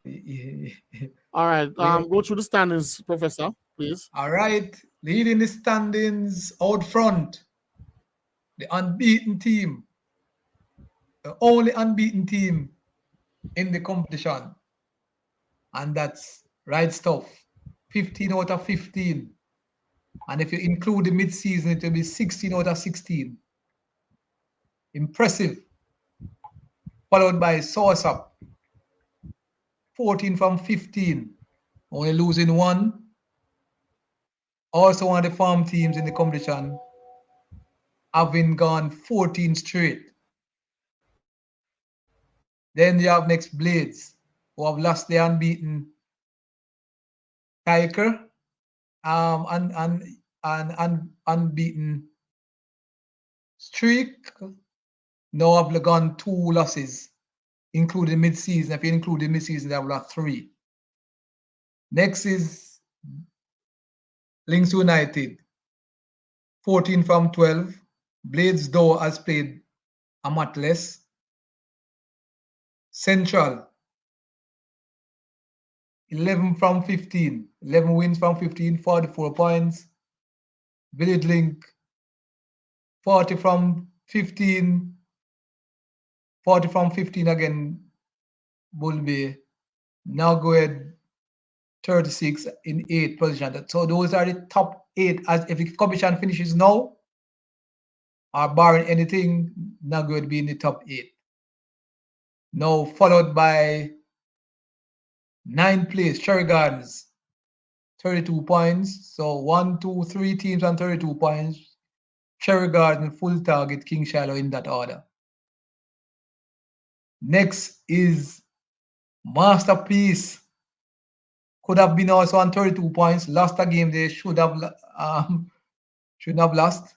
Speaker 1: All right.
Speaker 2: we
Speaker 1: Go through the standings, Professor, please.
Speaker 2: all right. Leading the standings out front, the unbeaten team, the only unbeaten team in the competition, and that's Right Stuff. 15 out of 15. And if you include the mid-season, it will be 16 out of 16. Impressive. Followed by Source Up, 14 from 15, only losing one. Also one of the farm teams in the competition, having gone 14 straight. Then you have next Blades, who have lost their unbeaten Tiger, and unbeaten streak. Now have gone 2 losses, including mid-season. If you include the mid-season, they have lost 3. Next is Links United, 14 from 12. Bladesdow has played a much less. Central, 11 from 15. 11 wins from 15, 44 points. Village Link, 40 from 15. 40 from 15 again, Bull Bay. Now go ahead, 36 in 8th position. So those are the top 8. As if the competition finishes now, or barring anything, now going to be in the top 8. Now followed by 9th place, Cherry Gardens, 32 points. So 1, 2, 3 teams on 32 points. Cherry Garden, Full Target, King Shiloh in that order. Next is Masterpiece. Could have been also on 32 points. Lost a game they should have lost.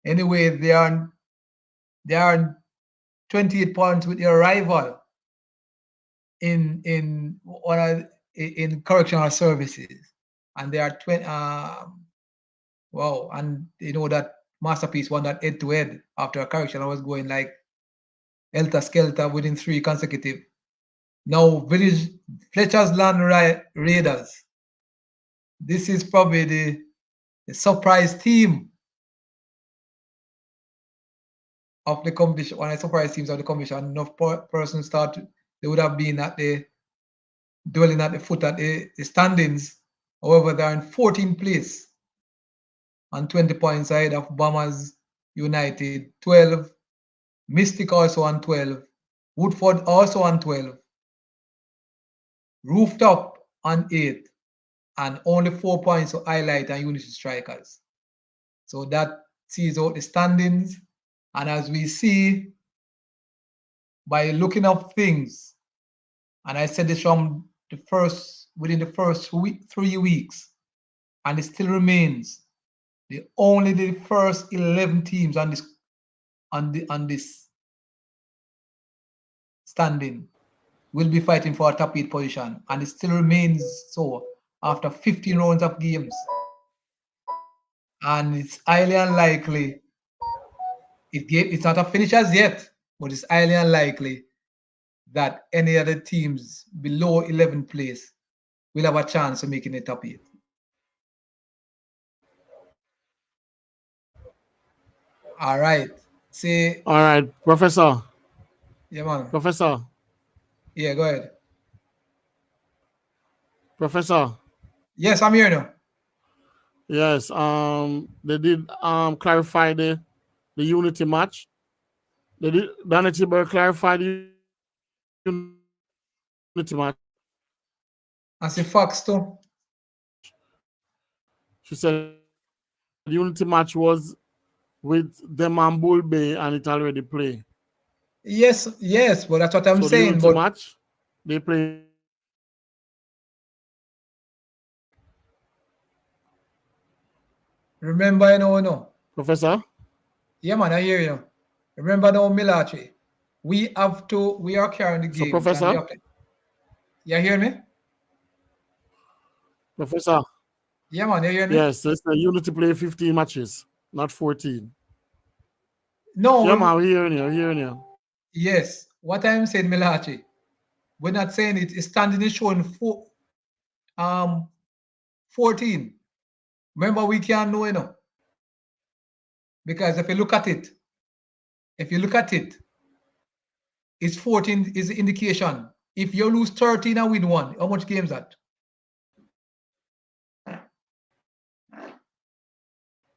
Speaker 2: Anyway, they are 28 points with their rival in correctional services, and they are 20. Wow, and you know that Masterpiece won that head-to-head after a correction. I was going like helter skelter within 3 consecutive. Now, Fletcher's Land Raiders. This is probably the surprise team of the competition. When I surprise teams of the competition, enough persons thought they would have been at the dwelling at the foot at the standings. However, they are in 14th place and 20 points ahead of Bombers United, 12. Mystic also on 12. Woodford also on 12. Rooftop on 8. And only 4 points to Highlight and Unity Strikers. So that sees out the standings. And as we see, by looking up things, and I said this from within the first 3 weeks, and it still remains only the first 11 teams on this standing will be fighting for a top 8 position, and it still remains so after 15 rounds of games. And it's highly unlikely it's not a finish as yet, but it's highly unlikely that any other teams below 11th place will have a chance of making the top 8. All right. Say.
Speaker 1: All right, Professor.
Speaker 2: Yeah, man.
Speaker 1: Professor.
Speaker 2: Yeah, go ahead.
Speaker 1: Professor.
Speaker 2: Yes, I'm here now.
Speaker 1: Yes. They did clarify the unity match. They did. Danny Tiber clarified the unity match.
Speaker 2: As a Fox too.
Speaker 1: She said the unity match was with them and Bull Bay, and it already played.
Speaker 2: Yes, but that's what I'm
Speaker 1: So the
Speaker 2: saying.
Speaker 1: unity
Speaker 2: But
Speaker 1: match, they play.
Speaker 2: remember, no.
Speaker 1: Professor?
Speaker 2: Yeah, man, I hear you. Remember now, Mellache. We are carrying the
Speaker 1: So,
Speaker 2: games and we
Speaker 1: Professor?
Speaker 2: have to. You hear me?
Speaker 1: Professor?
Speaker 2: Yeah, man, you hear me?
Speaker 1: Yes, it's the unity play 15 matches, not 14.
Speaker 2: No.
Speaker 1: Yeah, man, we're hearing you.
Speaker 2: Yes. What I'm saying, Mellache, we're not saying it. It's standing is showing 14. Remember, we can't know, because if you look at it, it's 14 is the indication. If you lose 13 and win 1, how much games that?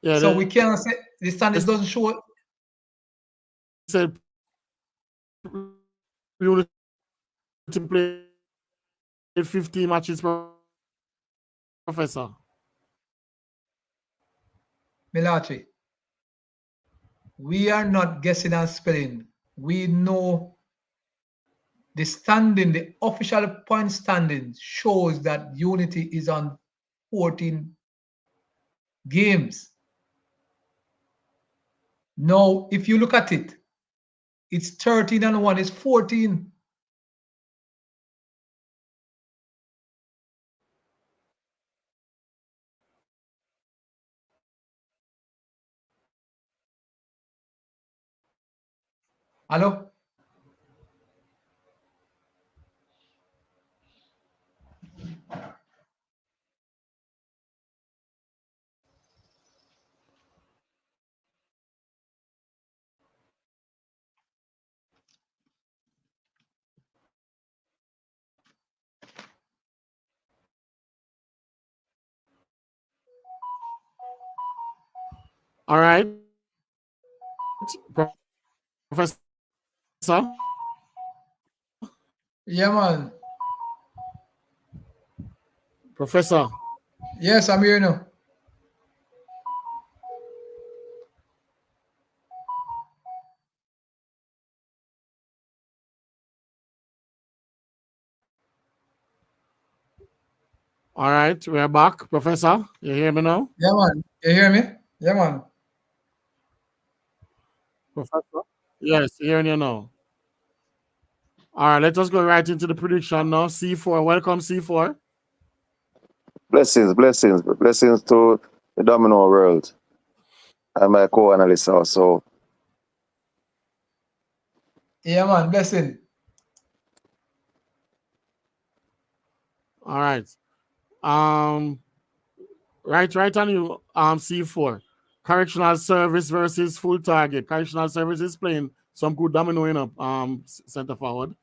Speaker 1: Yeah,
Speaker 2: So we cannot say the standings doesn't show.
Speaker 1: Said unity play 15 matches, Professor.
Speaker 2: Mellache, we are not guessing and spelling. We know the standing, the official point standing shows that Unity is on 14 games. Now, if you look at it, it's 13 and 1 is 14. Hello?
Speaker 1: All right, Professor.
Speaker 2: Yeah, man.
Speaker 1: Professor.
Speaker 2: Yes, I'm here now.
Speaker 1: All right, we're back. Professor, you hear me now?
Speaker 2: Yeah, man. You hear me? Yeah, man.
Speaker 1: Professor? Yes, hearing you now. All right, let us go right into the prediction now. C4, welcome C4.
Speaker 3: Blessings, blessings, blessings to the Domino world and my co-analyst also.
Speaker 2: Yeah, man. Blessing.
Speaker 1: All right. Um, right on you, C4. Correctional service versus full target. Correctional service is playing some good domino in up, center forward.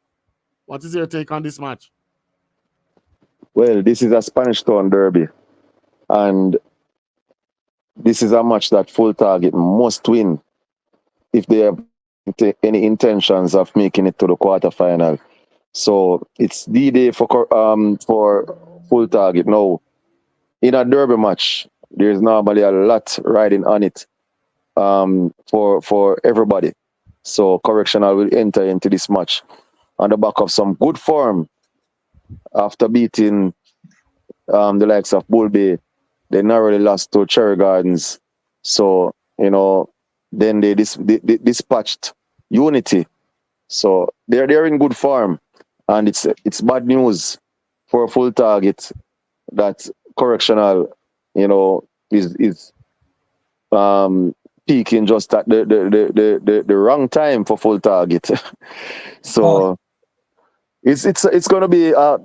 Speaker 1: What is your take on this match?
Speaker 3: Well, this is a Spanish Town derby, and this is a match that Full Target must win if they have any intentions of making it to the quarterfinal. So it's D-Day for Full Target. Now, in a derby match, there's normally a lot riding on it for everybody. So Correctional will enter into this match on the back of some good form after beating the likes of Bull Bay. They narrowly lost to Cherry Gardens. So, then they dispatched Unity. So they're in good form. And it's bad news for a Full Target that Correctional, is peaking just at the wrong time for Full Target.
Speaker 2: Oh,
Speaker 3: So it's gonna be a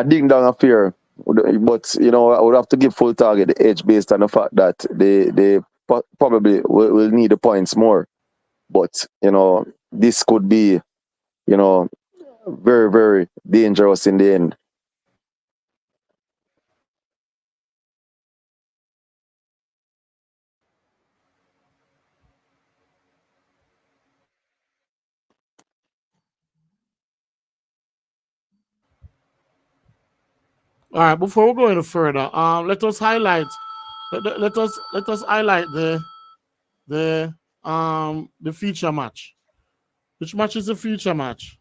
Speaker 3: ding dong affair. But I would have to give Full Target the edge based on the fact that they probably will need the points more. But this could be very very dangerous in the end.
Speaker 1: All right, before we go any further, let us highlight let us highlight the feature match. Which match is the feature match?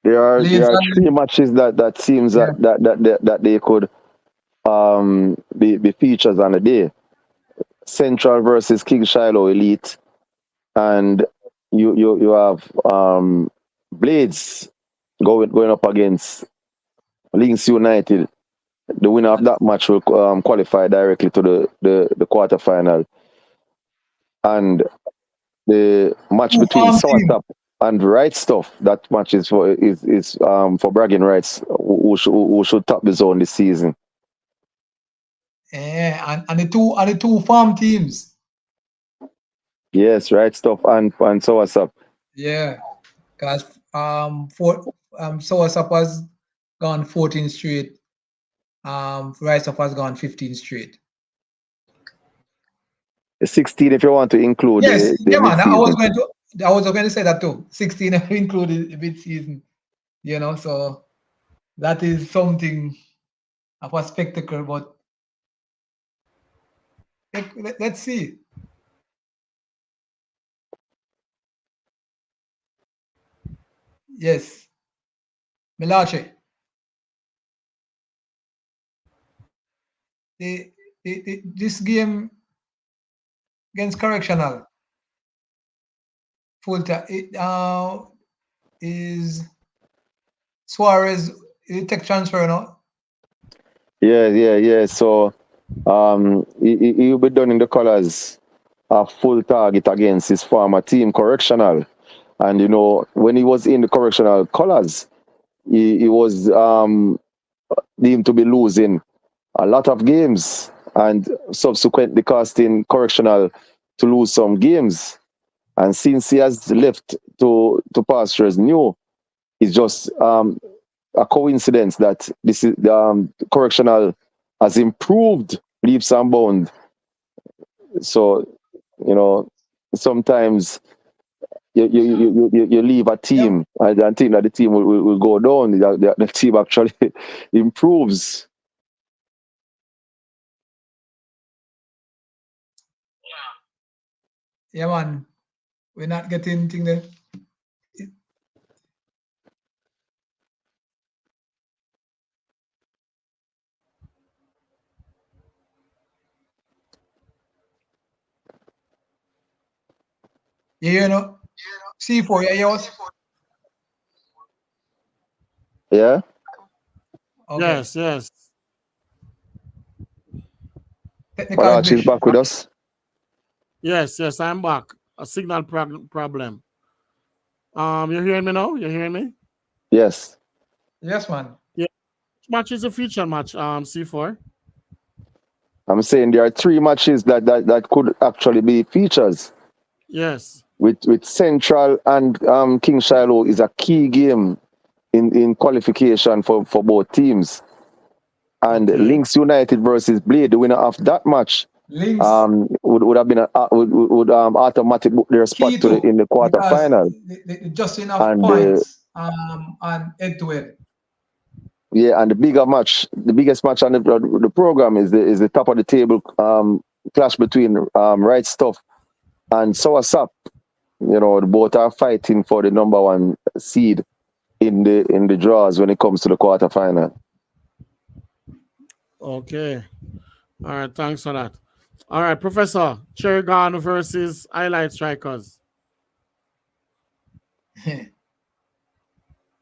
Speaker 3: There
Speaker 2: Leeds
Speaker 3: are
Speaker 2: and
Speaker 3: three matches that seems
Speaker 2: yeah.
Speaker 3: that they could be features on the day. Central versus King Shiloh Elite, and you have Blades going up against Links United. The winner of that match will qualify directly to the quarterfinal. And the match
Speaker 2: Two
Speaker 3: between
Speaker 2: farm team.
Speaker 3: Sourtop and Right Stuff, that match is for bragging rights. Who should top the zone this season?
Speaker 2: Yeah, and the two farm teams.
Speaker 3: Yes, Right Stuff and Sourtop.
Speaker 2: Yeah. Because Source has gone 14 straight. Rise up has gone 15 straight.
Speaker 3: 16 if you want to include
Speaker 2: Yes,
Speaker 3: the
Speaker 2: yeah,
Speaker 3: mid
Speaker 2: man.
Speaker 3: season.
Speaker 2: I was going to say that too. 16 included mid season, so that is something of a spectacle. But let's see. Yes, Mellache. This game against Correctional full time is Suarez. He take transfer now.
Speaker 3: Yeah. So he'll be done in the colors a full target against his former team, Correctional. And, you know, when he was in the Correctional colours, he was deemed to be losing a lot of games and subsequently costing Correctional to lose some games. And since he has left to pastures new, it's just a coincidence that this is Correctional has improved leaps and bounds. So, you know, sometimes you leave a team and think that the team will go down. The team actually improves.
Speaker 2: Yeah, man. We're not getting anything there. Yeah, you know. C4, yeah, yours?
Speaker 3: Yeah?
Speaker 2: Okay.
Speaker 1: Yes, yes.
Speaker 2: Technical
Speaker 3: Mellache is
Speaker 2: glitch.
Speaker 3: back with us.
Speaker 1: Yes, yes, I'm back. A signal problem. You hearing me now? You hearing me?
Speaker 3: Yes.
Speaker 2: Yes, man.
Speaker 1: Yeah. Which match is a feature match, C4?
Speaker 3: I'm saying there are 3 matches that could actually be features.
Speaker 1: Yes.
Speaker 3: With Central and King Shiloh is a key game in qualification for both teams. And
Speaker 1: Okay.
Speaker 3: Links United versus Blade, the winner of that match,
Speaker 2: Links.
Speaker 3: would have been would automatic book their spot in the quarter
Speaker 2: because
Speaker 3: final.
Speaker 2: just enough
Speaker 3: And
Speaker 2: points and head to head.
Speaker 3: Yeah, and the biggest match on the program is the top of the table clash between Right Stuff and Soursop. You know, both are fighting for the number 1 seed in the draws when it comes to the quarter final.
Speaker 1: Okay. All right, thanks for that. All right, Professor, Cherry Garden versus Highlight Strikers.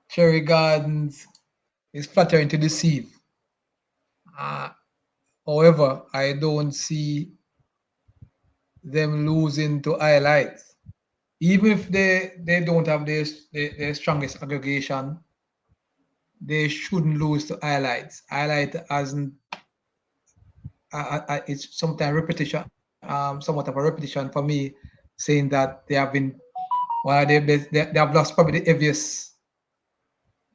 Speaker 2: Cherry Gardens is flattering to deceive. However, I don't see them losing to Highlights. Even if they don't have their strongest aggregation, they shouldn't lose to Highlights. Highlight hasn't. It's sometimes repetition, somewhat of a repetition for me, saying that they have been. Well, they have lost probably the heaviest.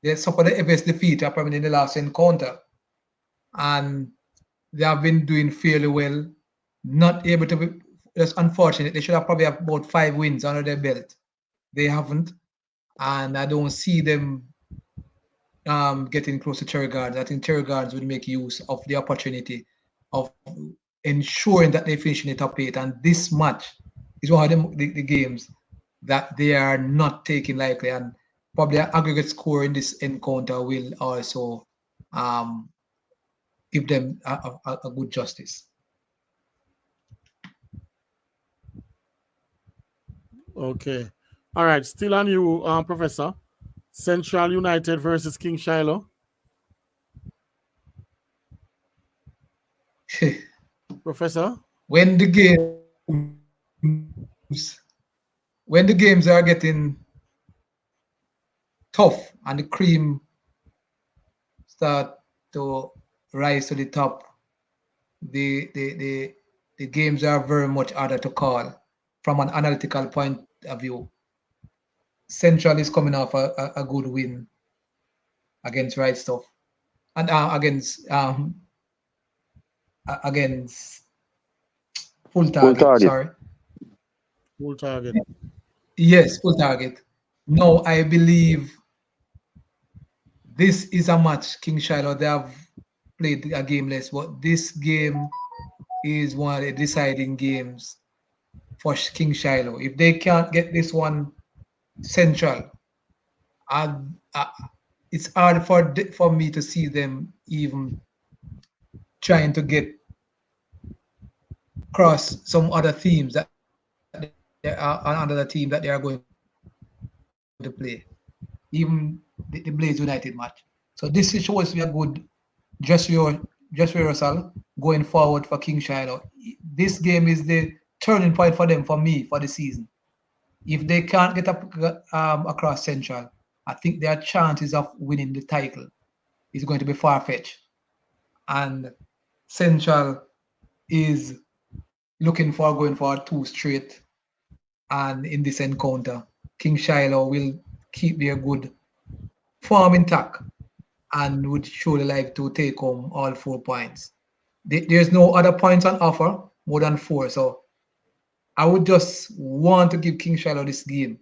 Speaker 2: They suffered the heaviest defeat probably in the last encounter, and they have been doing fairly well. Not able to be. It's unfortunate. They should have probably have about 5 wins under their belt. They haven't, and I don't see them getting close to Cherry Gardens. I think Cherry Gardens would make use of the opportunity of ensuring that they finish in the top 8. And this match is one of the games that they are not taking lightly. And probably an aggregate score in this encounter will also give them a good justice.
Speaker 1: Okay. All right, still on you, Professor. Central United versus King Shiloh. Professor?
Speaker 2: When the games are getting tough and the cream start to rise to the top, the games are very much harder to call from an analytical point of view. Central is coming off a good win against Right Stuff and against Full Target. Sorry.
Speaker 1: Full Target.
Speaker 2: Yes, Full Target. No, I believe this is a match. King Shiloh, they have played a game less, but this game is one of the deciding games for King Shiloh. If they can't get this one Central, it's hard for me to see them even trying to get across some other themes that they are another team that they are going to play, even the Blaze United match. So this is supposed to be a good dress rehearsal going forward for King Shiloh. This game is the turning point for them, for me, for the season. If they can't get up across Central, I think their chances of winning the title is going to be far-fetched. And Central is looking for going for 2 straight. And in this encounter, King Shiloh will keep their good form intact and would surely like to take home all 4 points. There's no other points on offer more than 4. So I would just want to give King Shiloh this game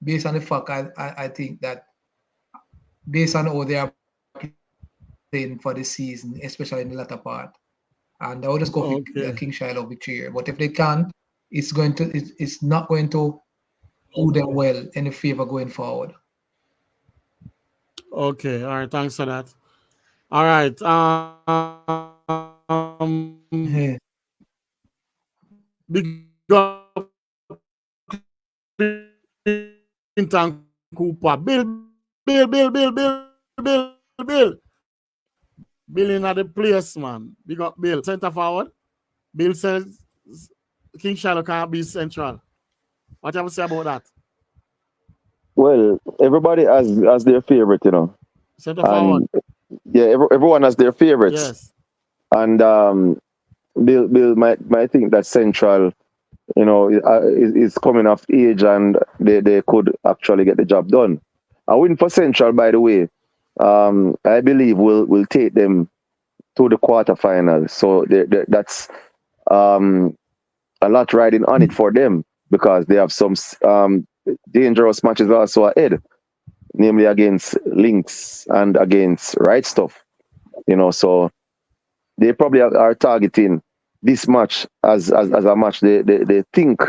Speaker 2: based on the fact I think that based on how they are playing for the season, especially in the latter part. And I would just go for
Speaker 1: Okay.
Speaker 2: King Shiloh victory here. But if they can't, it's not going to do them well any favor going forward.
Speaker 1: Okay. All right. Thanks for that. All right.
Speaker 2: Yeah.
Speaker 1: Big up Clinton Cooper. Bill. Bill in at the place, man. Big up Bill. Center forward. Bill says King Shiloh can't be central. What you have to say about that?
Speaker 3: Well, everybody has their favorite, you know,
Speaker 1: Center forward.
Speaker 3: and yeah, everyone has their favorites,
Speaker 1: Yes.
Speaker 3: and Bill might think that Central, you know, is coming of age and they could actually get the job done. A win for Central, by the way, I believe will take them to the quarterfinals. So that's a lot riding on it for them because they have some dangerous matches also ahead, namely against Lynx and against Right Stuff. You know, so they probably are targeting this match as a match they think,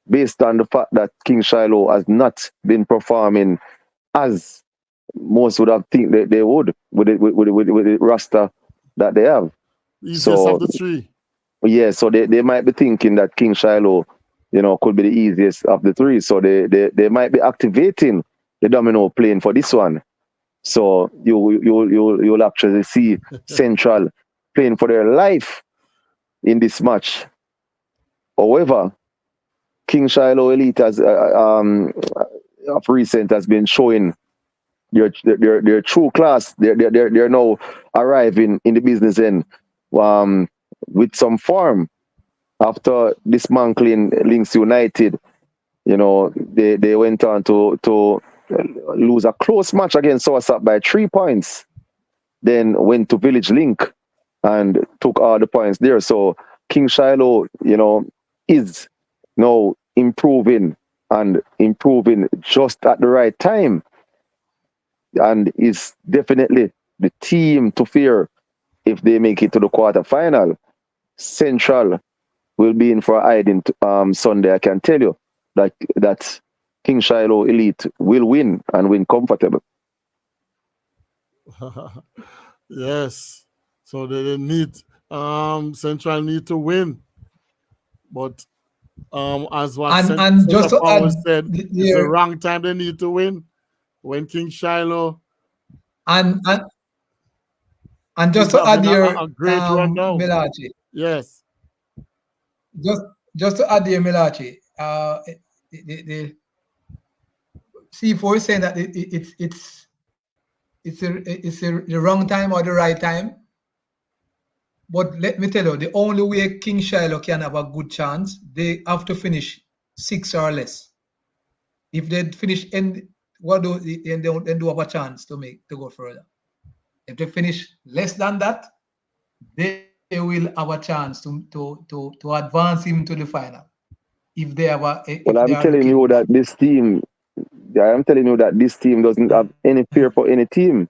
Speaker 3: based on the fact that King Shiloh has not been performing as most would have think they would with the roster that they have.
Speaker 1: Easiest
Speaker 3: So
Speaker 1: of the 3.
Speaker 3: yeah, so they might be thinking that King Shiloh, you know, could be the easiest of the 3. So they might be activating the domino playing for this one. So you'll actually see Central playing for their life in this match. However, King Shiloh Elite has of recent has been showing their true class. They're now arriving in the business end with some form after dismantling Links United. You know, they went on to lose a close match against Southside by 3 points. Then went to Village Link and took all the points there. So King Shiloh, you know, is now improving just at the right time, and is definitely the team to fear if they make it to the quarterfinal. Central will be in for a hiding Sunday. I can tell you that King Shiloh Elite will win and win comfortable.
Speaker 1: Yes. So they need Central need to win. But as what
Speaker 2: And
Speaker 1: Center
Speaker 2: just to
Speaker 1: forward
Speaker 2: add
Speaker 1: said, it's the
Speaker 2: there,
Speaker 1: wrong time they need to win. When King Shiloh
Speaker 2: and and, and
Speaker 1: is
Speaker 2: just to add
Speaker 1: having
Speaker 2: there,
Speaker 1: a great run now.
Speaker 2: Mellache,
Speaker 1: Yes.
Speaker 2: just just to add there, Mellache, the C4 is saying that it's the wrong time or the right time. But let me tell you, the only way King Shiloh can have a good chance, they have to finish 6 or less. If they finish in what do then they do have a chance to go further. If they finish less than that, they will have a chance to advance him to the final. If
Speaker 3: Well,
Speaker 2: they
Speaker 3: I'm
Speaker 2: are
Speaker 3: telling
Speaker 2: looking
Speaker 3: you
Speaker 2: at
Speaker 3: that this team doesn't have any fear for any team.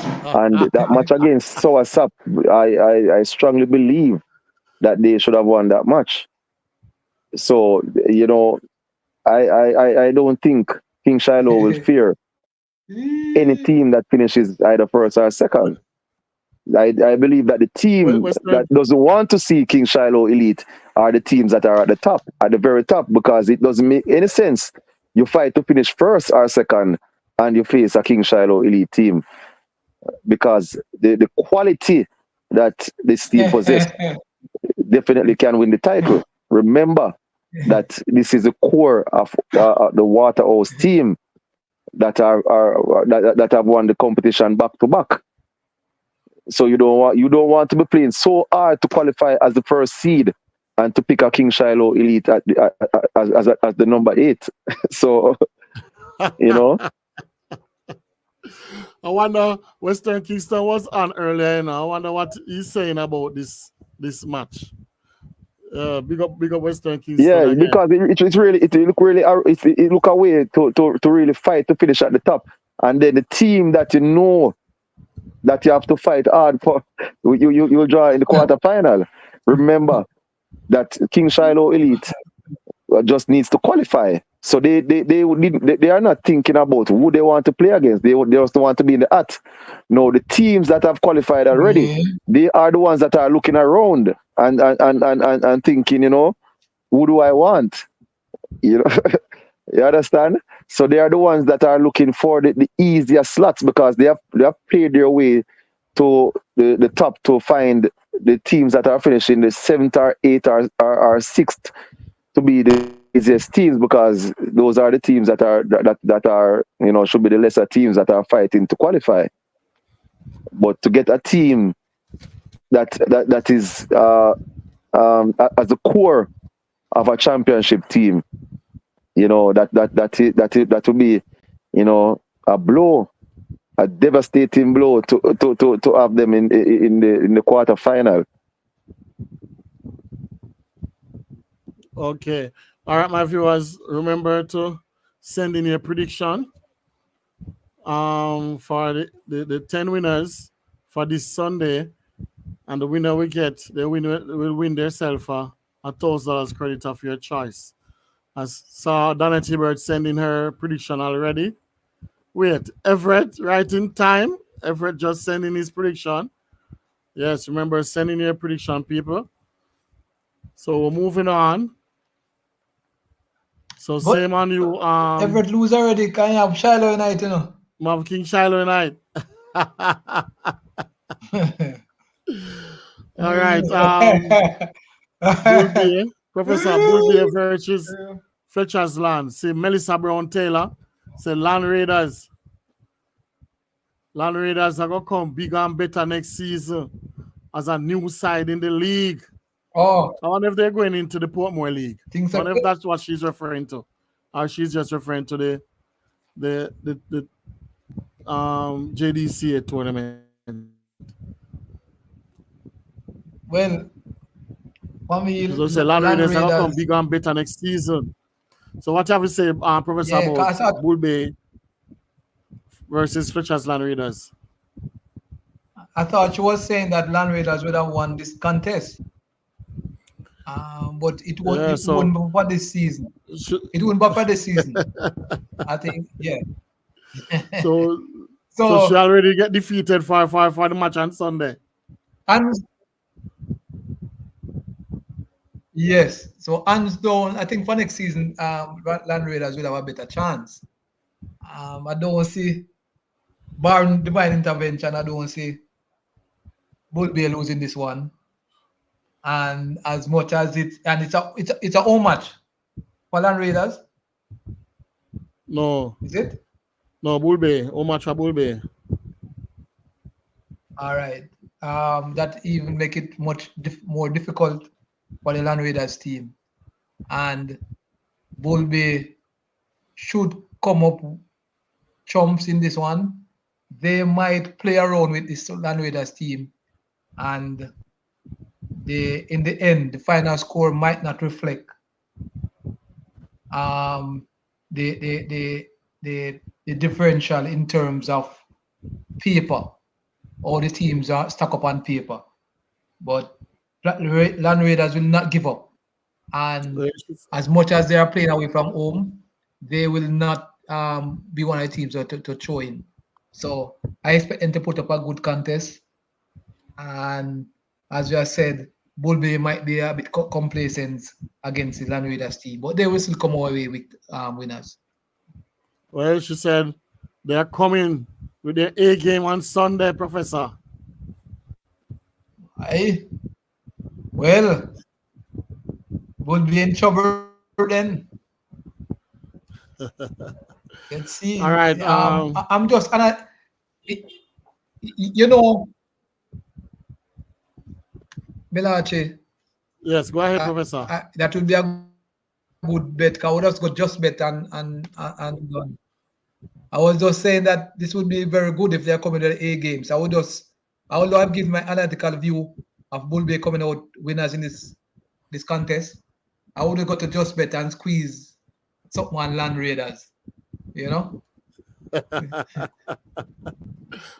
Speaker 3: And that match against Southside, I strongly believe that they should have won that match. So, you know, I don't think King Shiloh will fear any team that finishes either first or second. I believe that the team that
Speaker 1: Western.
Speaker 3: doesn't want to see King Shiloh Elite are the teams that are at the top, at the very top, because it doesn't make any sense. You fight to finish first or second, and you face a King Shiloh Elite team, because the quality that this team possesses definitely can win the title. Remember that this is the core of the Waterhouse team that that have won the competition back to back. So you don't want to be playing so hard to qualify as the first seed and to pick a King Shiloh Elite as the number 8. So you know.
Speaker 1: I wonder Western Kingston was on earlier. I wonder what he's saying about this match. Big up Western Kingston.
Speaker 3: Yeah,
Speaker 1: again.
Speaker 3: because it look a way to really fight to finish at the top, and then the team that you know that you have to fight hard for, you draw in the quarterfinal. Remember that King Shiloh Elite just needs to qualify. So they are not thinking about who they want to play against. They just want to be in the hat. No, the teams that have qualified already, they are the ones that are looking around and thinking, who do I want? You understand? So they are the ones that are looking for the easier slots because they have played their way to the top to find the teams that are finishing the 7th or 8th or 6th to be the easiest teams, because those are the teams that are should be the lesser teams that are fighting to qualify. But to get a team that is as the core of a championship team, that will be a blow, a devastating blow to have them in the quarterfinal.
Speaker 1: Okay. All right, my viewers, remember to send in your prediction for the 10 winners for this Sunday, and the winner will win themselves $1,000 credit of your choice. I saw Donna Tibert sending her prediction already. Wait, Everett, right in time. Everett just sending his prediction. Yes, remember sending your prediction, people. So we're moving on. So
Speaker 2: But
Speaker 1: same on you.
Speaker 2: Everett lose already. Can you have Shiloh United,
Speaker 1: Have King Shiloh United. All right. Bullbear, Professor Bullbear versus Fletcher's Land. Say Melissa Brown Taylor. Say Land Raiders. Land Raiders are gonna come bigger and better next season as a new side in the league.
Speaker 2: Oh,
Speaker 1: I wonder if they're going into the Portmore League. I
Speaker 2: things
Speaker 1: wonder if that's what she's referring to. Or she's just referring to the JDCA tournament.
Speaker 2: well, for me,
Speaker 1: So say Land Raiders are gonna come bigger and better next season. So what have you say, Professor, about Bull Bay versus Fletcher's Land Raiders?
Speaker 2: I thought she was saying that Land Raiders would have won this contest. But it won't be for this season. It won't be for this season. I think, yeah.
Speaker 1: So she already get defeated for the match on Sunday.
Speaker 2: And yes, so hands down, I think for next season, Land Raiders will have a better chance. I don't see, barring divine intervention, I don't see Bull Bay losing this one. And as much as it's a home match for Land Raiders.
Speaker 1: No.
Speaker 2: Is it?
Speaker 1: No, Bull Bay. Home match for Bull Bay.
Speaker 2: All right. That even make it much more difficult for the Land Raiders team. And Bull Bay should come up chumps in this one. They might play around with this Land Raiders team, and in the end, the final score might not reflect the differential in terms of paper. All the teams are stuck up on paper, but Land Raiders will not give up. And as much as they are playing away from home, they will not be one of the teams to throw in. So I expect them to put up a good contest. And as you have said, Bull Bay might be a bit complacent against the Land Raiders team, but they will still come away with winners.
Speaker 1: Well, she said they are coming with their A game on Sunday, Professor.
Speaker 2: Well, Would be in trouble then. Let's see.
Speaker 1: All right.
Speaker 2: I'm just you know, Mellache,
Speaker 1: Yes, go ahead, Professor.
Speaker 2: that would be a good bet. 'Cause I would just got just bet and done. I was just saying that this would be very good if they are coming to the A games. Although I've given my analytical view of Bull Bay coming out winners in this contest, I would have got to just bet and squeeze something on Land Raiders. You know?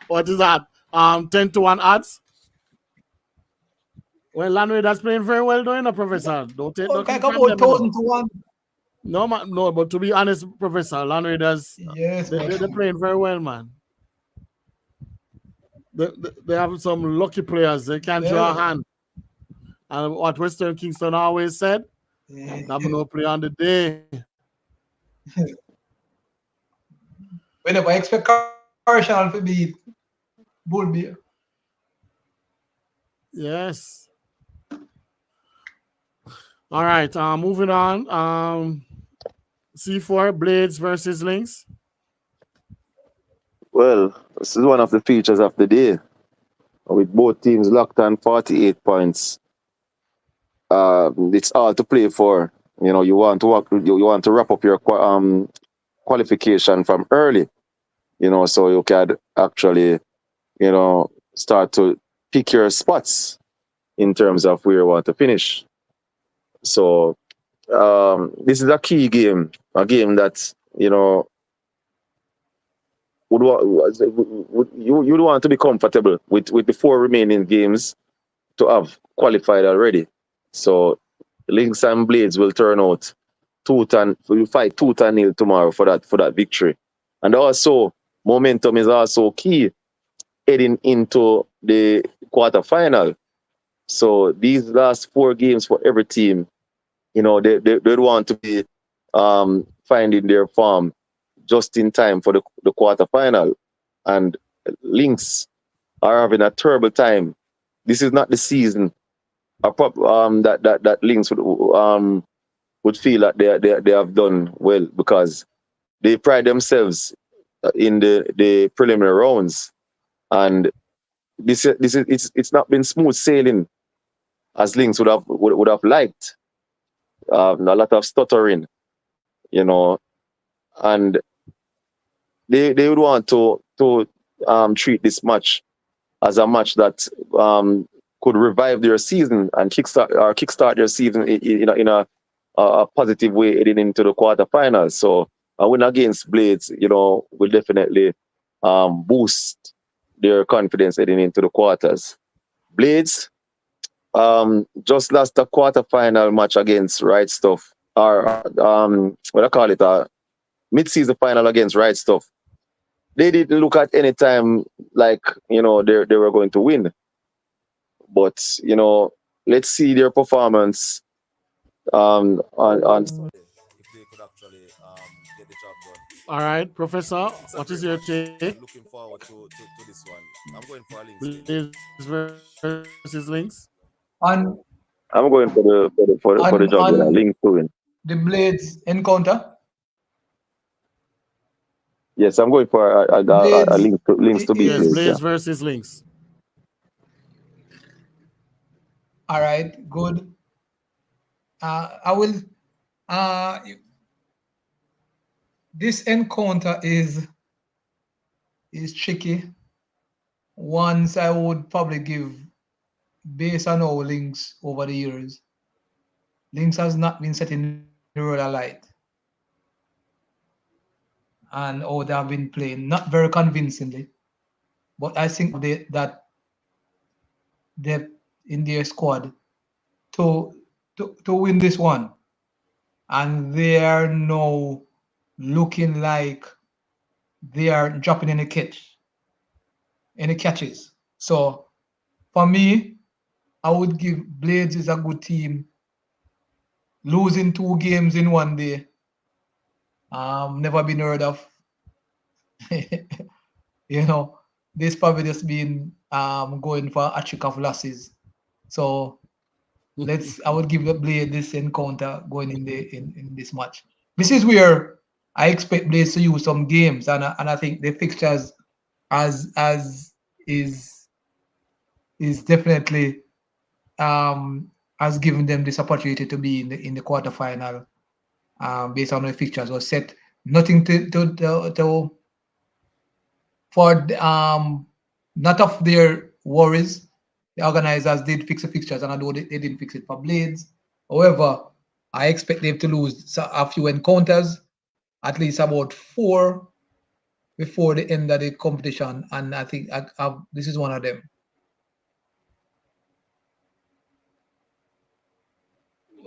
Speaker 1: What is that? 10-1 odds. Well, Landry that's playing very well, doing the Professor. Don't take nothing
Speaker 2: Like
Speaker 1: from
Speaker 2: about
Speaker 1: them. You know.
Speaker 2: 1,000 to 1.
Speaker 1: No, man, no. But to be honest, Professor, Landry does.
Speaker 2: Yes,
Speaker 1: They're playing very well, man. They have some lucky players. They can draw a hand. And what Western Kingston always said, Domino play on the day.
Speaker 2: Whenever I expect Carshall to beat Bull Bay.
Speaker 1: Yes. All right. Moving on. C4 Blades versus Lynx.
Speaker 3: Well, this is one of the features of the day. With both teams locked on 48 points. It's all to play for. You know, you want to wrap up your qualification from early. You know, so you can actually, you know, start to pick your spots in terms of where you want to finish. So this is a key game, a game that, you know, you'd want to be comfortable with the 4 remaining games to have qualified already. So Lynx and Blades will turn out will fight tooth and nail tomorrow for that victory. And also momentum is also key heading into the quarterfinal. So these last 4 games for every team, you know, they'd want to be finding their form just in time for the quarterfinal. And Lynx are having a terrible time. This is not the season that Lynx would feel that they have done well, because they pride themselves in the preliminary rounds, and it's not been smooth sailing as Lynx would have liked. A lot of stuttering, you know, and they would want to treat this match as a match that could revive their season and kickstart their season in a positive way heading into the quarterfinals. So a win against Blades, you know, will definitely boost their confidence heading into the quarters. Blades just lost a quarterfinal match against Right Stuff, or what I call it, a mid-season final against Right Stuff. They didn't look at any time like, you know, they were going to win. But, you know, let's see their performance on
Speaker 4: if they could actually get the job done.
Speaker 1: All right, Professor,
Speaker 4: It's a
Speaker 1: what is
Speaker 4: great
Speaker 1: your
Speaker 4: match.
Speaker 1: take?
Speaker 4: I'm looking forward to this one. I'm going for a Lynx win.
Speaker 1: Blades versus Lynx.
Speaker 2: On
Speaker 3: I'm going for the jugular.
Speaker 2: on
Speaker 3: Lynx to win.
Speaker 2: the Blades encounter.
Speaker 3: Yes, I'm going for a
Speaker 2: Blades
Speaker 3: Lynx to beat
Speaker 1: Yes,
Speaker 3: Blades.
Speaker 1: Blades
Speaker 3: Yeah.
Speaker 1: versus Lynx.
Speaker 2: All right, good. I will. Uh, this encounter is tricky. Once I would probably give, based on our Lynx over the years, Lynx has not been set in the role of light, and they have been playing not very convincingly. But I think that depth in their squad to win this one, and they are now looking like they are dropping any catches. So for me, I would give Blades is a good team. Losing 2 games in one day, never been heard of. You know, this probably just been going for a trick of losses. So I would give the Blade this encounter going in this match. This is where I expect Blades to use some games, and I think the fixtures as is definitely has given them this opportunity to be in the quarterfinal based on the fixtures was set. Nothing to for not of their worries. The organizers did fix the fixtures, and although they didn't fix it for Blades, however, I expect them to lose a few encounters, at least about 4 before the end of the competition, and I think this is one of them.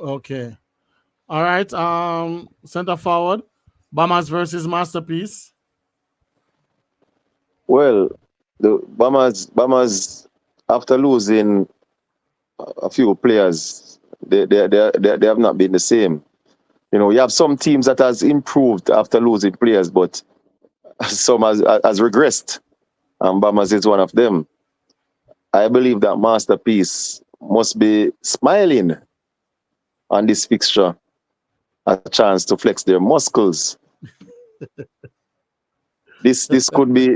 Speaker 1: Okay. All right. Center forward. Bombers versus Masterpiece.
Speaker 3: Well, the Bombers after losing a few players, they have not been the same. You know, you have some teams that has improved after losing players, but some has regressed, and Bombers is one of them. I believe that Masterpiece must be smiling on this fixture, a chance to flex their muscles. This could be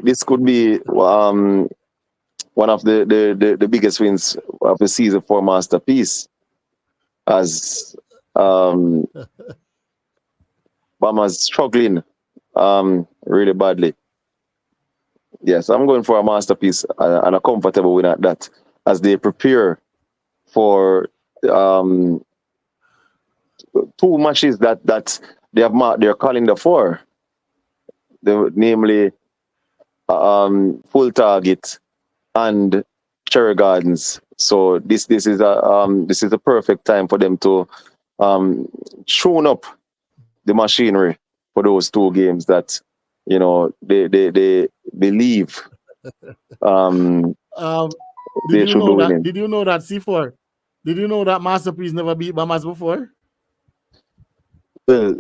Speaker 3: one of the biggest wins of the season for Masterpiece, as Bombers struggling really badly. Yes, I'm going for a Masterpiece and a comfortable win at that, as they prepare for 2 matches that they have marked their calendar for, namely Full Target and Cherry Gardens. So this is a perfect time for them to tune up the machinery for those 2 games that they believe they should be winning.
Speaker 1: Did you know that C4? Did you know that Masterpiece never beat Bombers before?
Speaker 3: Well,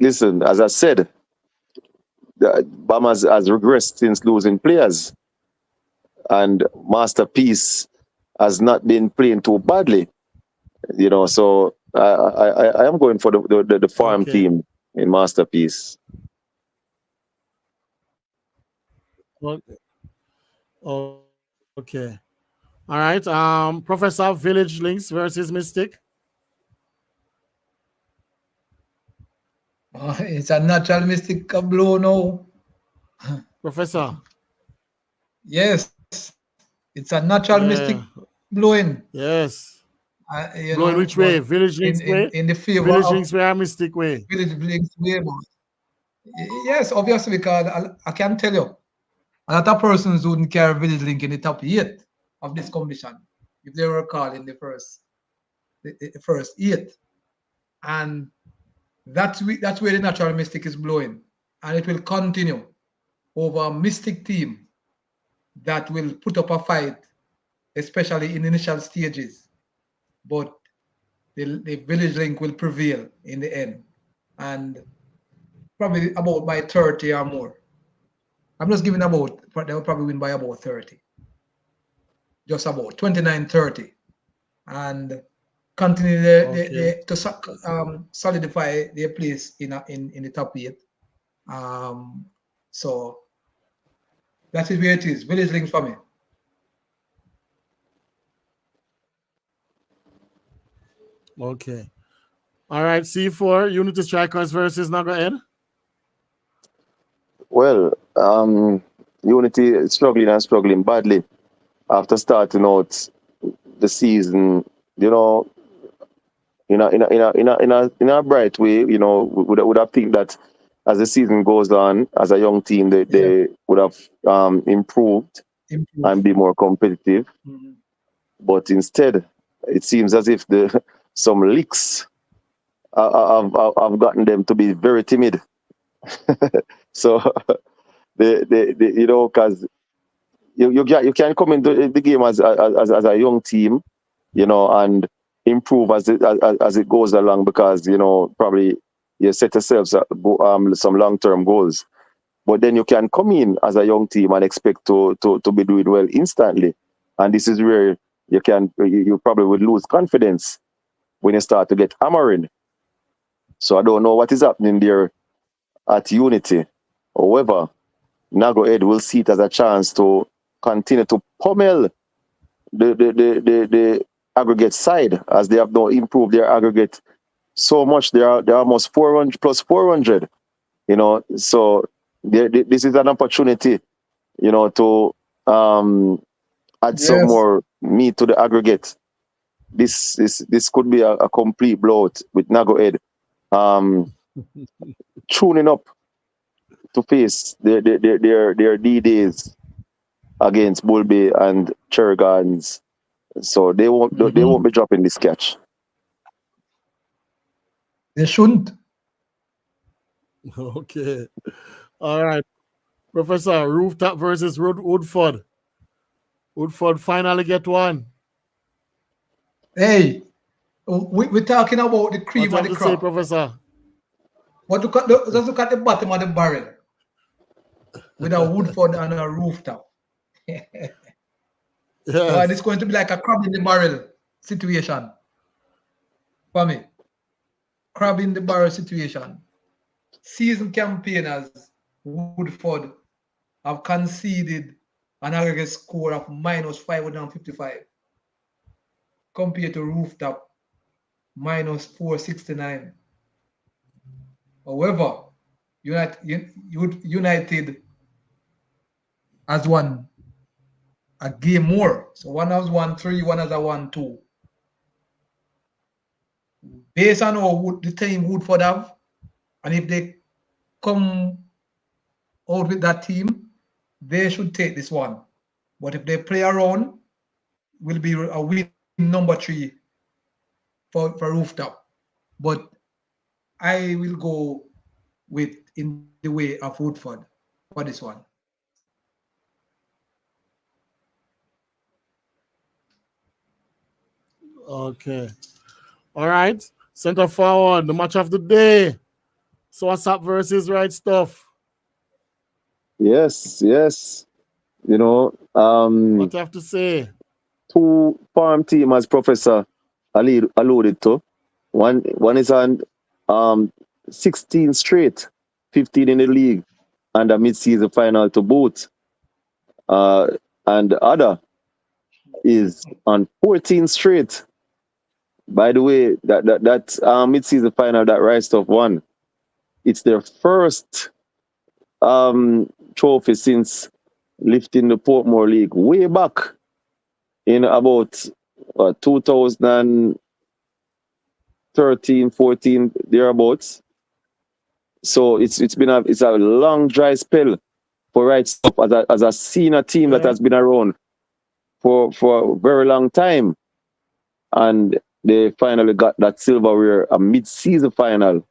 Speaker 3: listen, as I said, the Bombers has regressed since losing players, and Masterpiece has not been playing too badly. So I am going for the farm team in Masterpiece.
Speaker 1: Okay. All right. Professor, Village Links versus Mystic.
Speaker 2: It's a natural Mystic blow now.
Speaker 1: Professor.
Speaker 2: Yes, it's a natural Mystic blowing.
Speaker 1: Yes. Blowing which way? Village Links way?
Speaker 2: In the favor
Speaker 1: Village
Speaker 2: of
Speaker 1: Links way or Mystic way?
Speaker 2: Village Links way. Yes, obviously, because I can tell you, a lot of persons wouldn't carry Village Link in the top 8 of this competition if they were called in the first 8. And that's where the natural Mystic is blowing. And it will continue over a Mystic team that will put up a fight, especially in initial stages. But the Village Link will prevail in the end. And probably about by 30 or more. I'm just giving about, but they'll probably win by about 30. Just about 29-30. And continue to solidify their place in the top 8. So that is where it is. Village Links for me.
Speaker 1: Okay. All right, C4, Unity Strikers versus Naga Ed.
Speaker 3: Well, Unity is struggling badly after starting out the season, in a bright way. We would have think that as the season goes on, as a young team, they would have improved and be more competitive. Mm-hmm. But instead, it seems as if some leaks have gotten them to be very timid. So because you can come into the game as a young team, and improve as it goes along, because probably you set yourself some long-term goals. But then you can come in as a young team and expect to be doing well instantly, and this is where you probably would lose confidence when you start to get hammering. So I don't know what is happening there at Unity. However, Nago Ed will see it as a chance to continue to pummel the aggregate side, as they have now improved their aggregate so much. They're almost 400 plus 400. So this is an opportunity, to add some
Speaker 2: Yes.
Speaker 3: more meat to the aggregate. This could be a complete blowout with Nago Ed tuning up to face their D-days against Bull Bay and Cherry Gardens. So they won't be dropping this catch.
Speaker 2: They shouldn't.
Speaker 1: Okay. All right. Professor, Rooftop versus Woodford. Woodford finally get one.
Speaker 2: Hey, we're talking about the
Speaker 1: What
Speaker 2: cream
Speaker 1: you
Speaker 2: and
Speaker 1: have
Speaker 2: the
Speaker 1: to say,
Speaker 2: crop.
Speaker 1: Professor?
Speaker 2: But just look at the bottom of the barrel with a Woodford and a rooftop. So
Speaker 1: Yes.
Speaker 2: it's going to be like a crab in the barrel situation for me. Crab in the barrel situation. Season campaigners, Woodford, have conceded an aggregate score of minus 555 compared to Rooftop minus 469. However, United has won a game more. So one has won 3, one has won 2. Based on how the team Woodford have, and if they come out with that team, they should take this one. But if they play around, will be a win number 3 for Rooftop. But I will go with in the way of Woodford for this one.
Speaker 1: Okay. All right. Center forward, the match of the day. So what's up versus Right Stuff?
Speaker 3: Yes.
Speaker 1: What you have to say?
Speaker 3: 2 farm team, as Professor alluded to. One is on 16 straight, 15 in the league, and a mid-season final to boot. And the other is on 14 straight. By the way, that mid-season final that Rice Stuff won, it's their first trophy since lifting the Portmore League way back in about 2013, 14, thereabouts. So it's a long dry spell for Right Stuff as a senior team that has been around for a very long time, and they finally got that silverware, a mid-season final.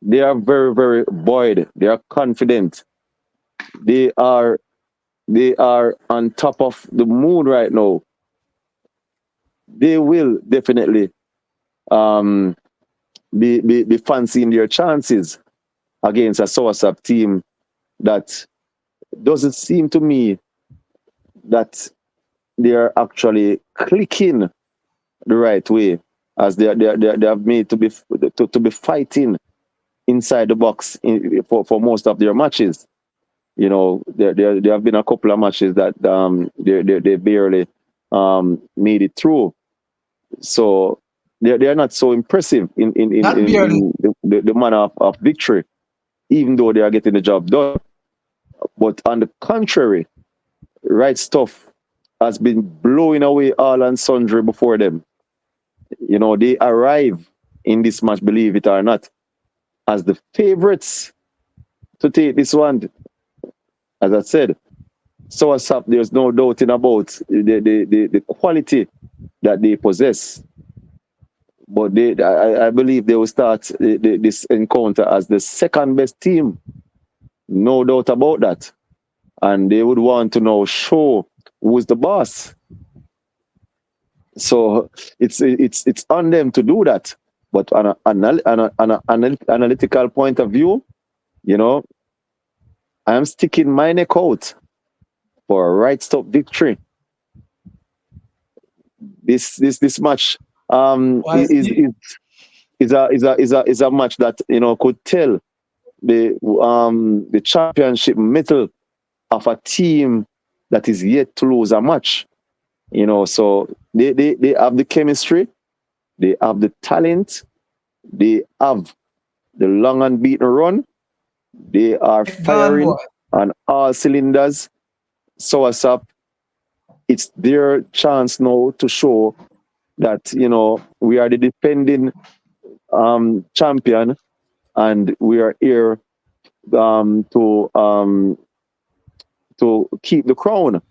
Speaker 3: They are very, very buoyed. They are confident. They are on top of the moon right now. They will definitely be fancying their chances against a Soursop team that doesn't seem to me that they are actually clicking the right way, as they have made to be fighting inside the box for most of their matches. There have been a couple of matches that they barely made it through. So they are not so impressive in the manner of victory, even though they are getting the job done. But on the contrary, Right Stuff has been blowing away all and sundry before them. They arrive in this match, believe it or not, as the favorites to take this one. As I said, Soursop, there's no doubting about the quality that they possess. But I believe they will start this encounter as the second best team. No doubt about that. And they would want to now show who's the boss. So it's on them to do that. But on an analytical point of view, I am sticking my neck out for a Right Stuff victory this match
Speaker 2: Why, Steve?
Speaker 3: is a match that could tell the championship mettle of a team that is yet to lose a match. So they have the chemistry, they have the talent, they have the long unbeaten run, they are
Speaker 2: Gone, boy.
Speaker 3: firing on all cylinders. Soursop, it's their chance now to show that we are the defending champion, and we are here to keep the crown,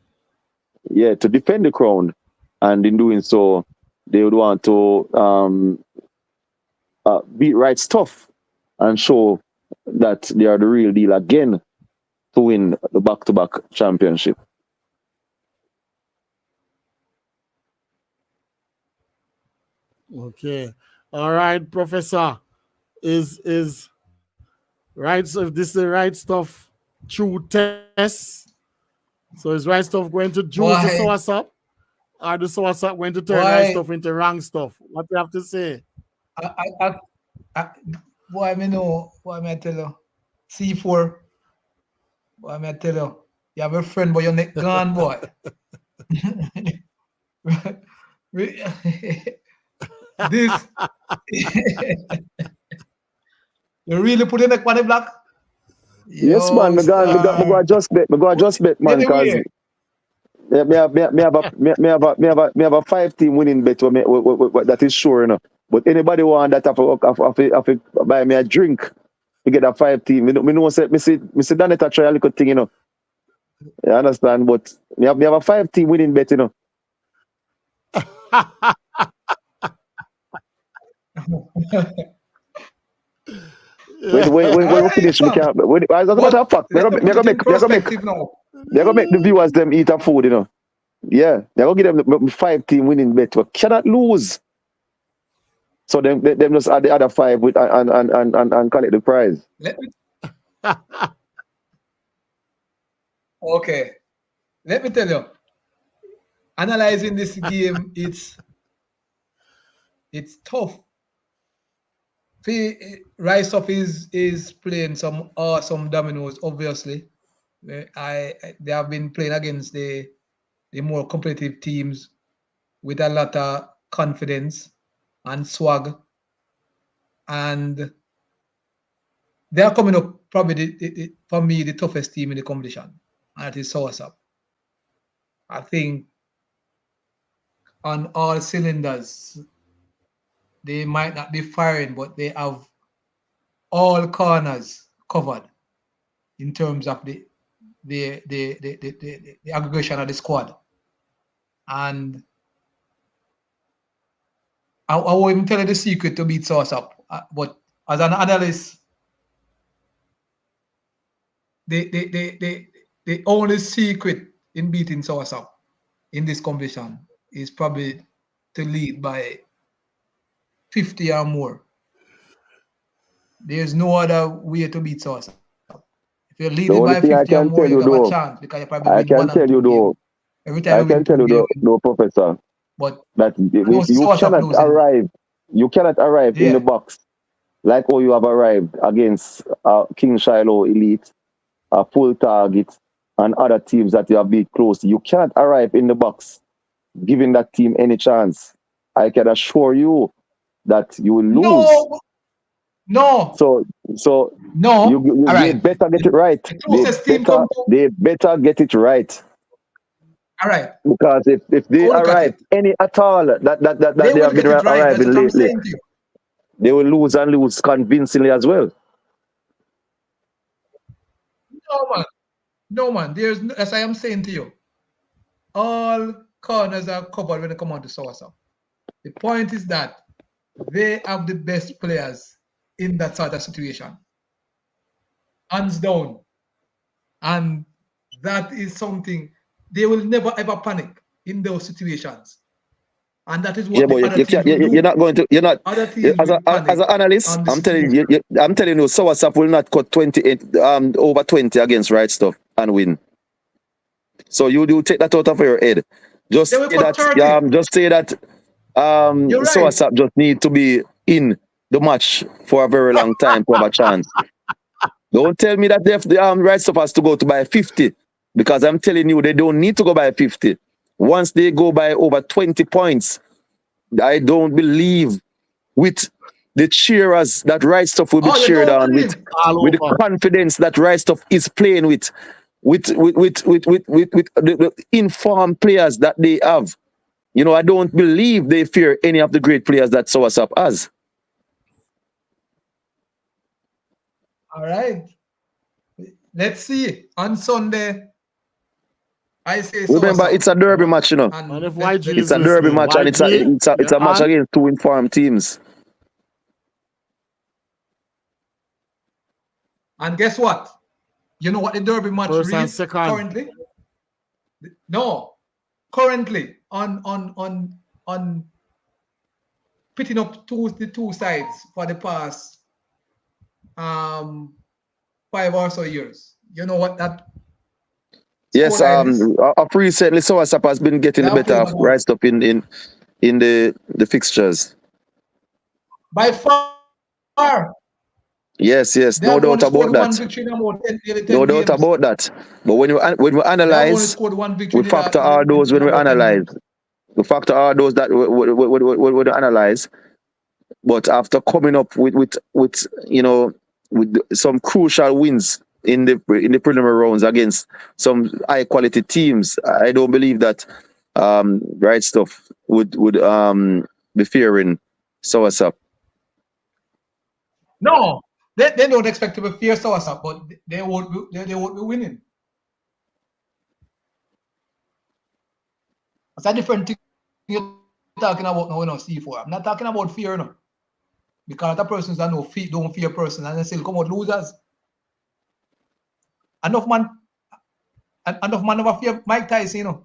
Speaker 3: to defend the crown, and in doing so, they would want to beat Right Stuff and show that they are the real deal again to win the back-to-back championship.
Speaker 1: Okay. All right, Professor. Is right. So if this is the right stuff true test. So is right stuff going to juice the
Speaker 2: Why?
Speaker 1: Soursop? Or the Soursop going to turn right
Speaker 2: Why?
Speaker 1: stuff into wrong stuff? What do you have to say?
Speaker 2: I, boy, me know. Boy, me I tell you. C4. Boy, me I tell you. You have a friend, but your neck gone, boy. This. You really put your neck on the block?
Speaker 3: Yes, man. Me go adjust bet. Me go adjust bet, man. Because
Speaker 2: Anyway,
Speaker 3: me have a 5-team winning bet that is sure, But anybody want that have buy me a drink to get a 5-team. Me know say me see Danetta try a little thing, You understand? But me have a 5-team winning bet, When we finish, we can. As a matter of fact,
Speaker 2: let me put it in perspective now.
Speaker 3: they're gonna make the viewers them eat a food, Yeah, they're gonna give them the 5-team winning bet. We cannot lose. So them just add the other 5 with and collect the prize.
Speaker 2: Let me. Okay. Let me tell you. Analyzing this game, it's tough. See, Rise Up is playing some awesome dominoes, obviously. They have been playing against the more competitive teams with a lot of confidence and swag. And they are coming up probably for me the toughest team in the competition, and that is Soursop. I think on all cylinders, they might not be firing, but they have all corners covered in terms of the aggregation of the squad. And I won't even tell you the secret to beat Soursop, but as an analyst, the only secret in beating Soursop in this competition is probably to lead by 50 or more. There's no other way to beat Soursop. If you're leading by 50 or more, you have a chance because you probably win 1 or 2 games. Every time
Speaker 3: I
Speaker 2: you win
Speaker 3: can tell
Speaker 2: 2
Speaker 3: you
Speaker 2: games,
Speaker 3: Professor,
Speaker 2: but
Speaker 3: that you cannot arrive in the box like how you have arrived against King Shiloh Elite, Full Target, and other teams that you have beat close. You cannot arrive in the box giving that team any chance. I can assure you that you will lose.
Speaker 2: No.
Speaker 3: So
Speaker 2: no.
Speaker 3: you better get it right. They better get it right.
Speaker 2: All right.
Speaker 3: Because if they arrive any at all that they have been arriving lately, they will lose and lose convincingly as well.
Speaker 2: No man. There's as I am saying to you, all corners are covered when they come on to Soursop. The point is that they have the best players in that sort of situation, hands down, and that is something they will never ever panic in those situations. And that is what other teams will do.
Speaker 3: You're not going to. You're not. As an analyst, I'm telling you. I'm telling you, Soursop will not cut 28 over 20 against Right Stuff and win. So you do take that out of your head. Just
Speaker 2: They will
Speaker 3: say
Speaker 2: put
Speaker 3: that
Speaker 2: 30.
Speaker 3: just say that
Speaker 2: You're right.
Speaker 3: Soasap just need to be in the match for a very long time to have a chance. Don't tell me that the right stuff has to go to by 50, because I'm telling you they don't need to go by 50. Once they go by over 20 points, I don't believe with the cheerers that right stuff will be
Speaker 2: Oh, you
Speaker 3: cheered
Speaker 2: don't
Speaker 3: on
Speaker 2: believe?
Speaker 1: All
Speaker 3: with the
Speaker 1: over.
Speaker 3: confidence that right stuff is playing with the informed players that they have. You know, I don't believe they fear any of the great players that Soasap has.
Speaker 2: All right. Let's see. On Sunday, I say so.
Speaker 3: Remember, it's a derby match, you know.
Speaker 1: And if
Speaker 2: let's
Speaker 1: YG
Speaker 3: It's
Speaker 1: is
Speaker 3: a derby
Speaker 1: listening,
Speaker 3: match, and it's
Speaker 1: YG,
Speaker 3: a
Speaker 1: you're
Speaker 3: match
Speaker 1: on.
Speaker 3: against two informed teams.
Speaker 2: And guess what? You know what the derby match
Speaker 1: First and
Speaker 2: reads
Speaker 1: second.
Speaker 2: currently? No, currently on pitting up the two sides for the past 5 or so years. You know what that
Speaker 3: Yes,
Speaker 2: scoreline is?
Speaker 3: up recently, Soasap has been getting the
Speaker 2: They have
Speaker 3: better
Speaker 2: played
Speaker 3: of
Speaker 2: about,
Speaker 3: right stuff in the fixtures.
Speaker 2: by far,
Speaker 3: Yes,
Speaker 2: they
Speaker 3: no
Speaker 2: have
Speaker 3: doubt
Speaker 2: only scored
Speaker 3: about
Speaker 2: one
Speaker 3: that.
Speaker 2: victory in about 10, nearly 10
Speaker 3: No doubt
Speaker 2: games.
Speaker 3: about that. But when we
Speaker 2: They have only
Speaker 3: analyze,
Speaker 2: scored one victory
Speaker 3: we factor all those when we
Speaker 2: about 10
Speaker 3: analyze.
Speaker 2: games.
Speaker 3: We factor all those that we analyze. But after coming up with you know with some crucial wins in the preliminary rounds against some high quality teams, I don't believe that right stuff would be fearing Soasap.
Speaker 2: No, they don't expect to be fierce or something, but they won't be winning. That's a different thing you're talking about now, C4. I'm not talking about fear, no. Because the persons that don't fear person and they still come out losers. Enough man never fear Mike Tyson, you know.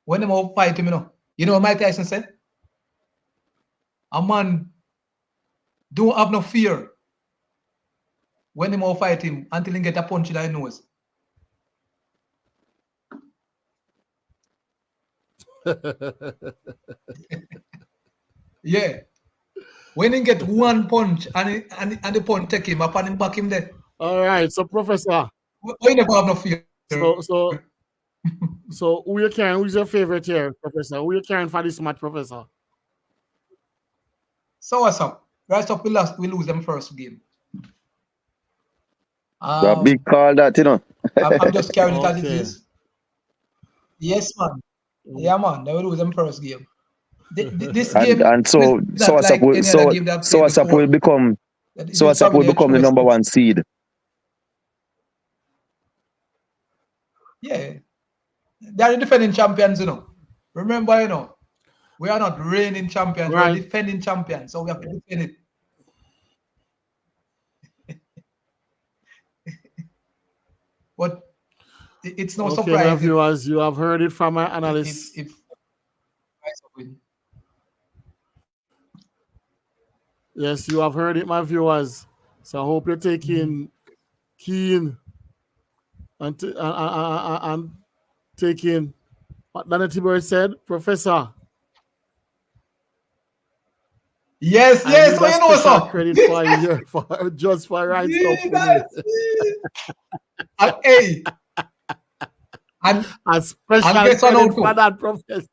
Speaker 2: When them all fight him, you know. You know what Mike Tyson said? A man don't have no fear when them all fight him until he get a punch in the nose. Yeah. When he get one punch and the punch take him up and him back him there.
Speaker 1: All right, so Professor.
Speaker 2: Why never have no fear?
Speaker 1: So who you carrying? Who's your favorite here, Professor? Who you carrying for this match, Professor?
Speaker 2: So what's up? Right up, we lose them first game.
Speaker 3: A big call that, you know.
Speaker 2: I'm just carrying it as it
Speaker 1: Okay.
Speaker 2: is. Yes, man. Yeah, man. They will lose them first game. This game
Speaker 3: And so
Speaker 2: is not like any other game that
Speaker 3: Soasap will become the number one seed.
Speaker 2: Yeah. They are the defending champions, you know. Remember, you know, we are not reigning champions,
Speaker 1: Right.
Speaker 2: we're defending champions, so we have to defend it. But it's no
Speaker 1: Okay,
Speaker 2: surprise.
Speaker 1: my viewers, you have heard it from our analysts. Yes, you have heard it, my viewers. So I hope you're taking keen and taking what Daniel Tibber said, Professor.
Speaker 2: Yes,
Speaker 1: I
Speaker 2: yes,
Speaker 1: need
Speaker 2: so
Speaker 1: a
Speaker 2: you know
Speaker 1: special
Speaker 2: so.
Speaker 1: credit for you for just for right stuff for me.
Speaker 2: And hey, and
Speaker 1: A special
Speaker 2: guess what
Speaker 1: credit
Speaker 2: now
Speaker 1: for
Speaker 2: too?
Speaker 1: that, Professor.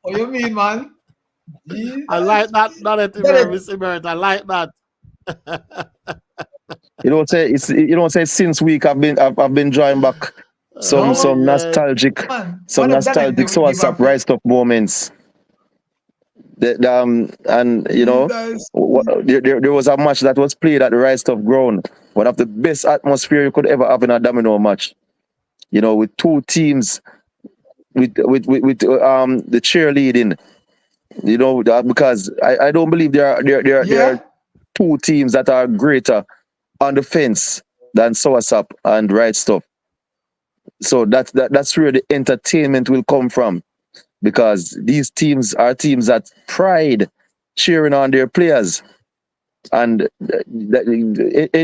Speaker 2: What you mean, man? Jesus.
Speaker 1: I like that, Daniel Tibber, Mr. Barrett. I like that.
Speaker 3: You don't say since week I've been drawing back some nostalgic Soasap right stuff moments. And you know, there was a match that was played at the Right Stuff Ground, one of the best atmosphere you could ever have in a domino match. You know, with two teams, with the cheerleading. You know, because I don't believe there are two teams that are greater on the fence than Soasap and Right Stuff. So that's where the entertainment will come from, because these teams are teams that pride cheering on their players, and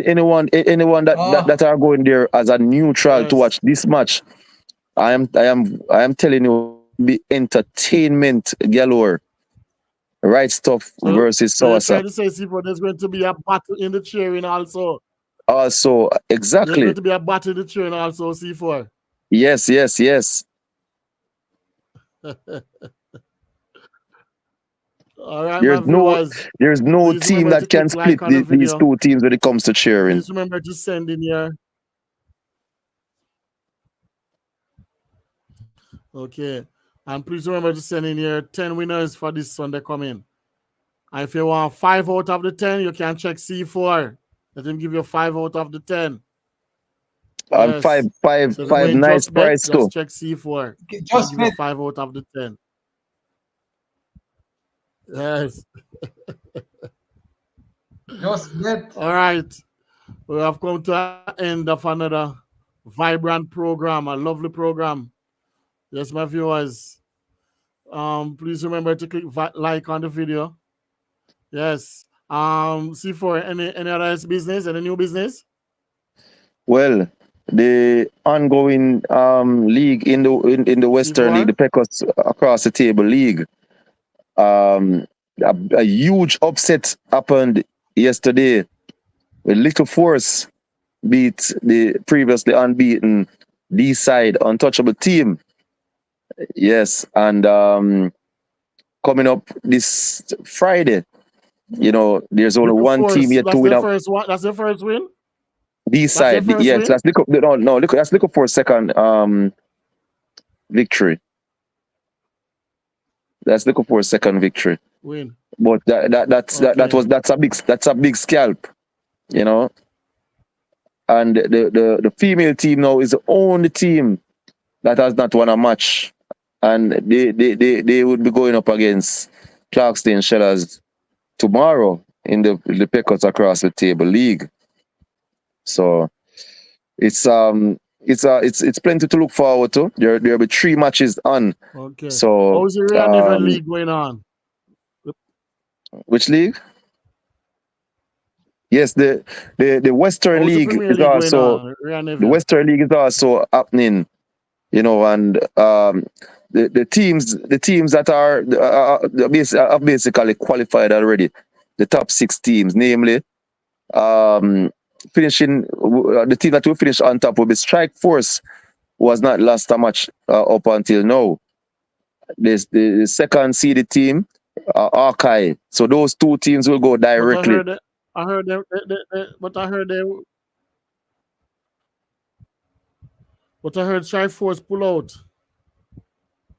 Speaker 3: anyone that are going there as a neutral to watch this match I am telling you, be entertainment galore. Right stuff versus
Speaker 1: So you're
Speaker 3: soursop.
Speaker 1: trying to say, C4, there's going to be a battle in the cheering also.
Speaker 3: Also,
Speaker 1: There's
Speaker 3: exactly.
Speaker 1: going to be a battle in the cheering also, C4.
Speaker 3: Yes, yes, yes.
Speaker 1: All right, my
Speaker 3: There's no
Speaker 1: viewers.
Speaker 3: there's no
Speaker 1: Please
Speaker 3: team
Speaker 1: remember to
Speaker 3: that can
Speaker 1: click
Speaker 3: split
Speaker 1: like on the
Speaker 3: these
Speaker 1: video.
Speaker 3: two teams when it comes to cheering.
Speaker 1: Please remember to send in your. Okay. And please remember to send in your 10 winners for this Sunday coming. And if you want 5 out of the 10, you can check C4. Let him give you 5 out of the 10.
Speaker 3: And
Speaker 1: Yes.
Speaker 3: five
Speaker 1: So if you're going
Speaker 3: nice
Speaker 1: just bet,
Speaker 3: price too.
Speaker 1: just check C4. I'll
Speaker 2: Just
Speaker 1: give you
Speaker 2: bet.
Speaker 1: 5 out of the 10. Yes.
Speaker 2: Just bet.
Speaker 1: All right. We have come to the end of another vibrant program, a lovely program. Yes, my viewers. Please remember to click like on the video. Yes. C4, any other business, any new business?
Speaker 3: Well, the ongoing league in the Western League,
Speaker 1: C4?
Speaker 3: the Pecos across the table league. A huge upset happened yesterday. A little force beat the previously unbeaten D side untouchable team. Yes, and coming up this Friday, there's only
Speaker 1: Little
Speaker 3: one team
Speaker 1: Force,
Speaker 3: yet to
Speaker 1: that's
Speaker 3: win
Speaker 1: the
Speaker 3: up.
Speaker 1: first one. That's the first win.
Speaker 3: D
Speaker 1: That's their
Speaker 3: side,
Speaker 1: first
Speaker 3: yes,
Speaker 1: win.
Speaker 3: that's look, that's looking for a second victory. That's looking for a second victory.
Speaker 1: Win.
Speaker 3: But that's a big scalp, you know. And the female team now is the only team that has not won a match, and they would be going up against Clarkston Shellers tomorrow in the Pecos across the table league. So it's plenty to look forward to. There'll be 3 matches on.
Speaker 1: Okay.
Speaker 3: So
Speaker 1: How's the Real Never League going on?
Speaker 3: which league? Yes, the Western
Speaker 1: How's the
Speaker 3: League
Speaker 1: Premier
Speaker 3: is
Speaker 1: League going
Speaker 3: also
Speaker 1: on? Real
Speaker 3: the
Speaker 1: Neville.
Speaker 3: Western League is also happening, and the teams that are basically qualified already. The top 6 teams, namely, finishing the team that will finish on top will be Strike Force, who has not lost a match up until now. There's the second seeded team, Archive. So those 2 teams will go directly.
Speaker 1: I heard them, but I heard Strike Force pull out.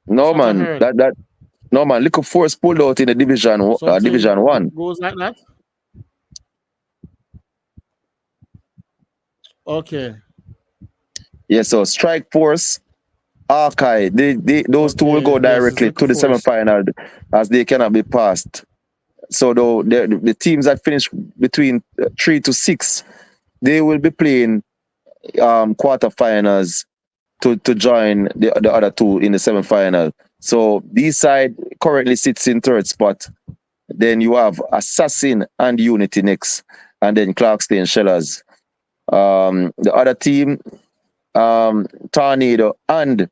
Speaker 3: No
Speaker 1: That's what I
Speaker 3: man,
Speaker 1: heard.
Speaker 3: no man. Little Force pulled out in the Division 1.
Speaker 1: Goes like that. Okay.
Speaker 3: Yeah, so Strike Force, Archive, those 2 will go
Speaker 1: Okay, yes, it's
Speaker 3: directly
Speaker 1: Little
Speaker 3: to the
Speaker 1: Force.
Speaker 3: semi-final as they cannot be passed. So the teams that finish between 3 to 6, they will be playing quarterfinals to join the other 2 in the semi-final. So this side currently sits in 3rd spot. Then you have Assassin and Unity next, and then Clarkston Shellers. The other team, Tornado and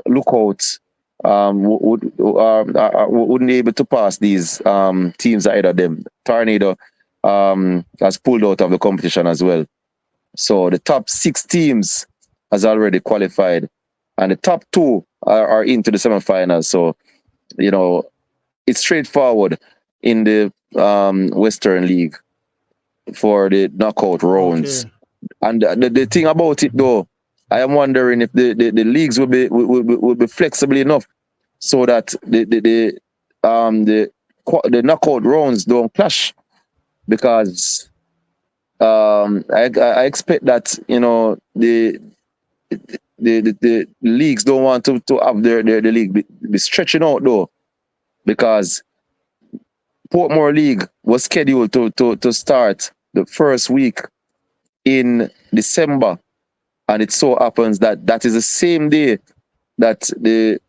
Speaker 3: Lookouts, wouldn't be able to pass these teams ahead of them. Tornado has pulled out of the competition as well. So the top 6 teams has already qualified, and the top 2 are into the semi-finals. So it's straightforward in the Western League for the knockout rounds.
Speaker 1: Okay.
Speaker 3: And the thing about it though, I am wondering if the leagues will be flexible enough so that the knockout rounds don't clash, because I expect that the leagues don't want to have their league be stretching out though, because Portmore League was scheduled to start the first week in December, and it so happens that is the same day that the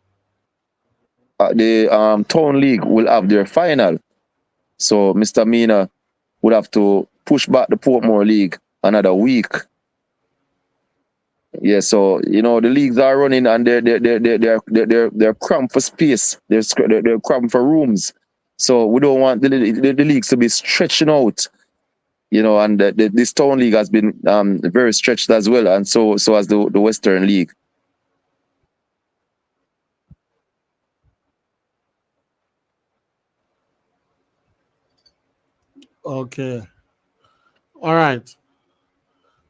Speaker 3: Town League will have their final. So Mr. Mina would have to push back the Portmore League another week. Yeah, so you know the leagues are running and they're cramped for space. They're cramped for rooms. So we don't want the leagues to be stretching out. You know, and this town league has been very stretched as well, and so has the Western League.
Speaker 1: Okay. All right.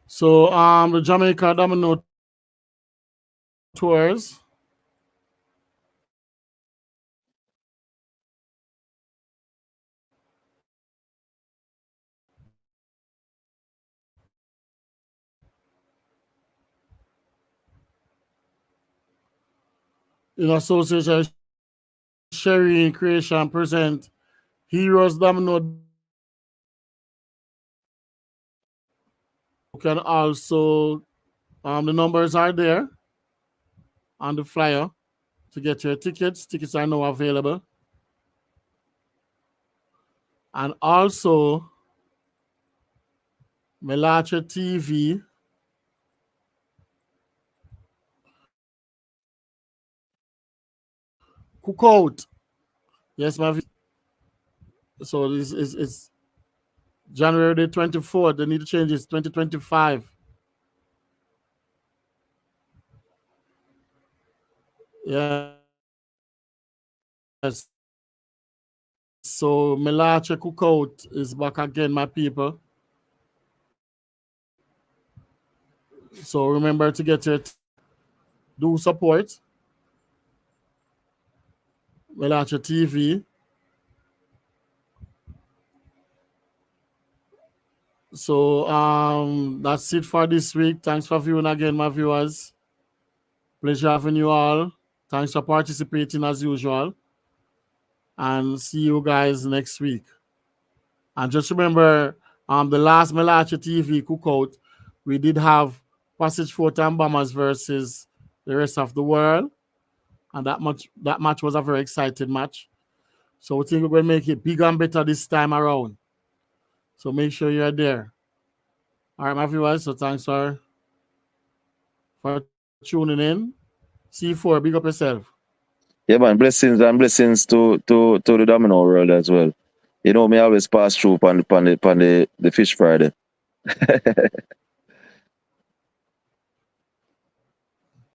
Speaker 1: So the Jamaica Domino tours. In association Sherry Creation present Heroes Domino. You can also the numbers are there on the flyer to get your tickets. Tickets are now available. And also Mellache TV cookout. Yes, my so this is it's January the 24th. They need to change it. 2025. Yes. So Mellache cookout is back again, my people. So remember to get it. Do support Mellache TV. So that's it for this week. Thanks for viewing again, my viewers. Pleasure having you all. Thanks for participating as usual. And see you guys next week. And just remember, the last Mellache TV cookout, we did have Passage Fort and Bombers versus the rest of the world. And that match was a very exciting match. So we think we're going to make it bigger and better this time around. So make sure you're there. All right, my viewers. So thanks for tuning in. C4, big up yourself.
Speaker 3: Yeah, man, blessings and blessings to the Domino world as well. You know, me always pass through on the Fish Friday.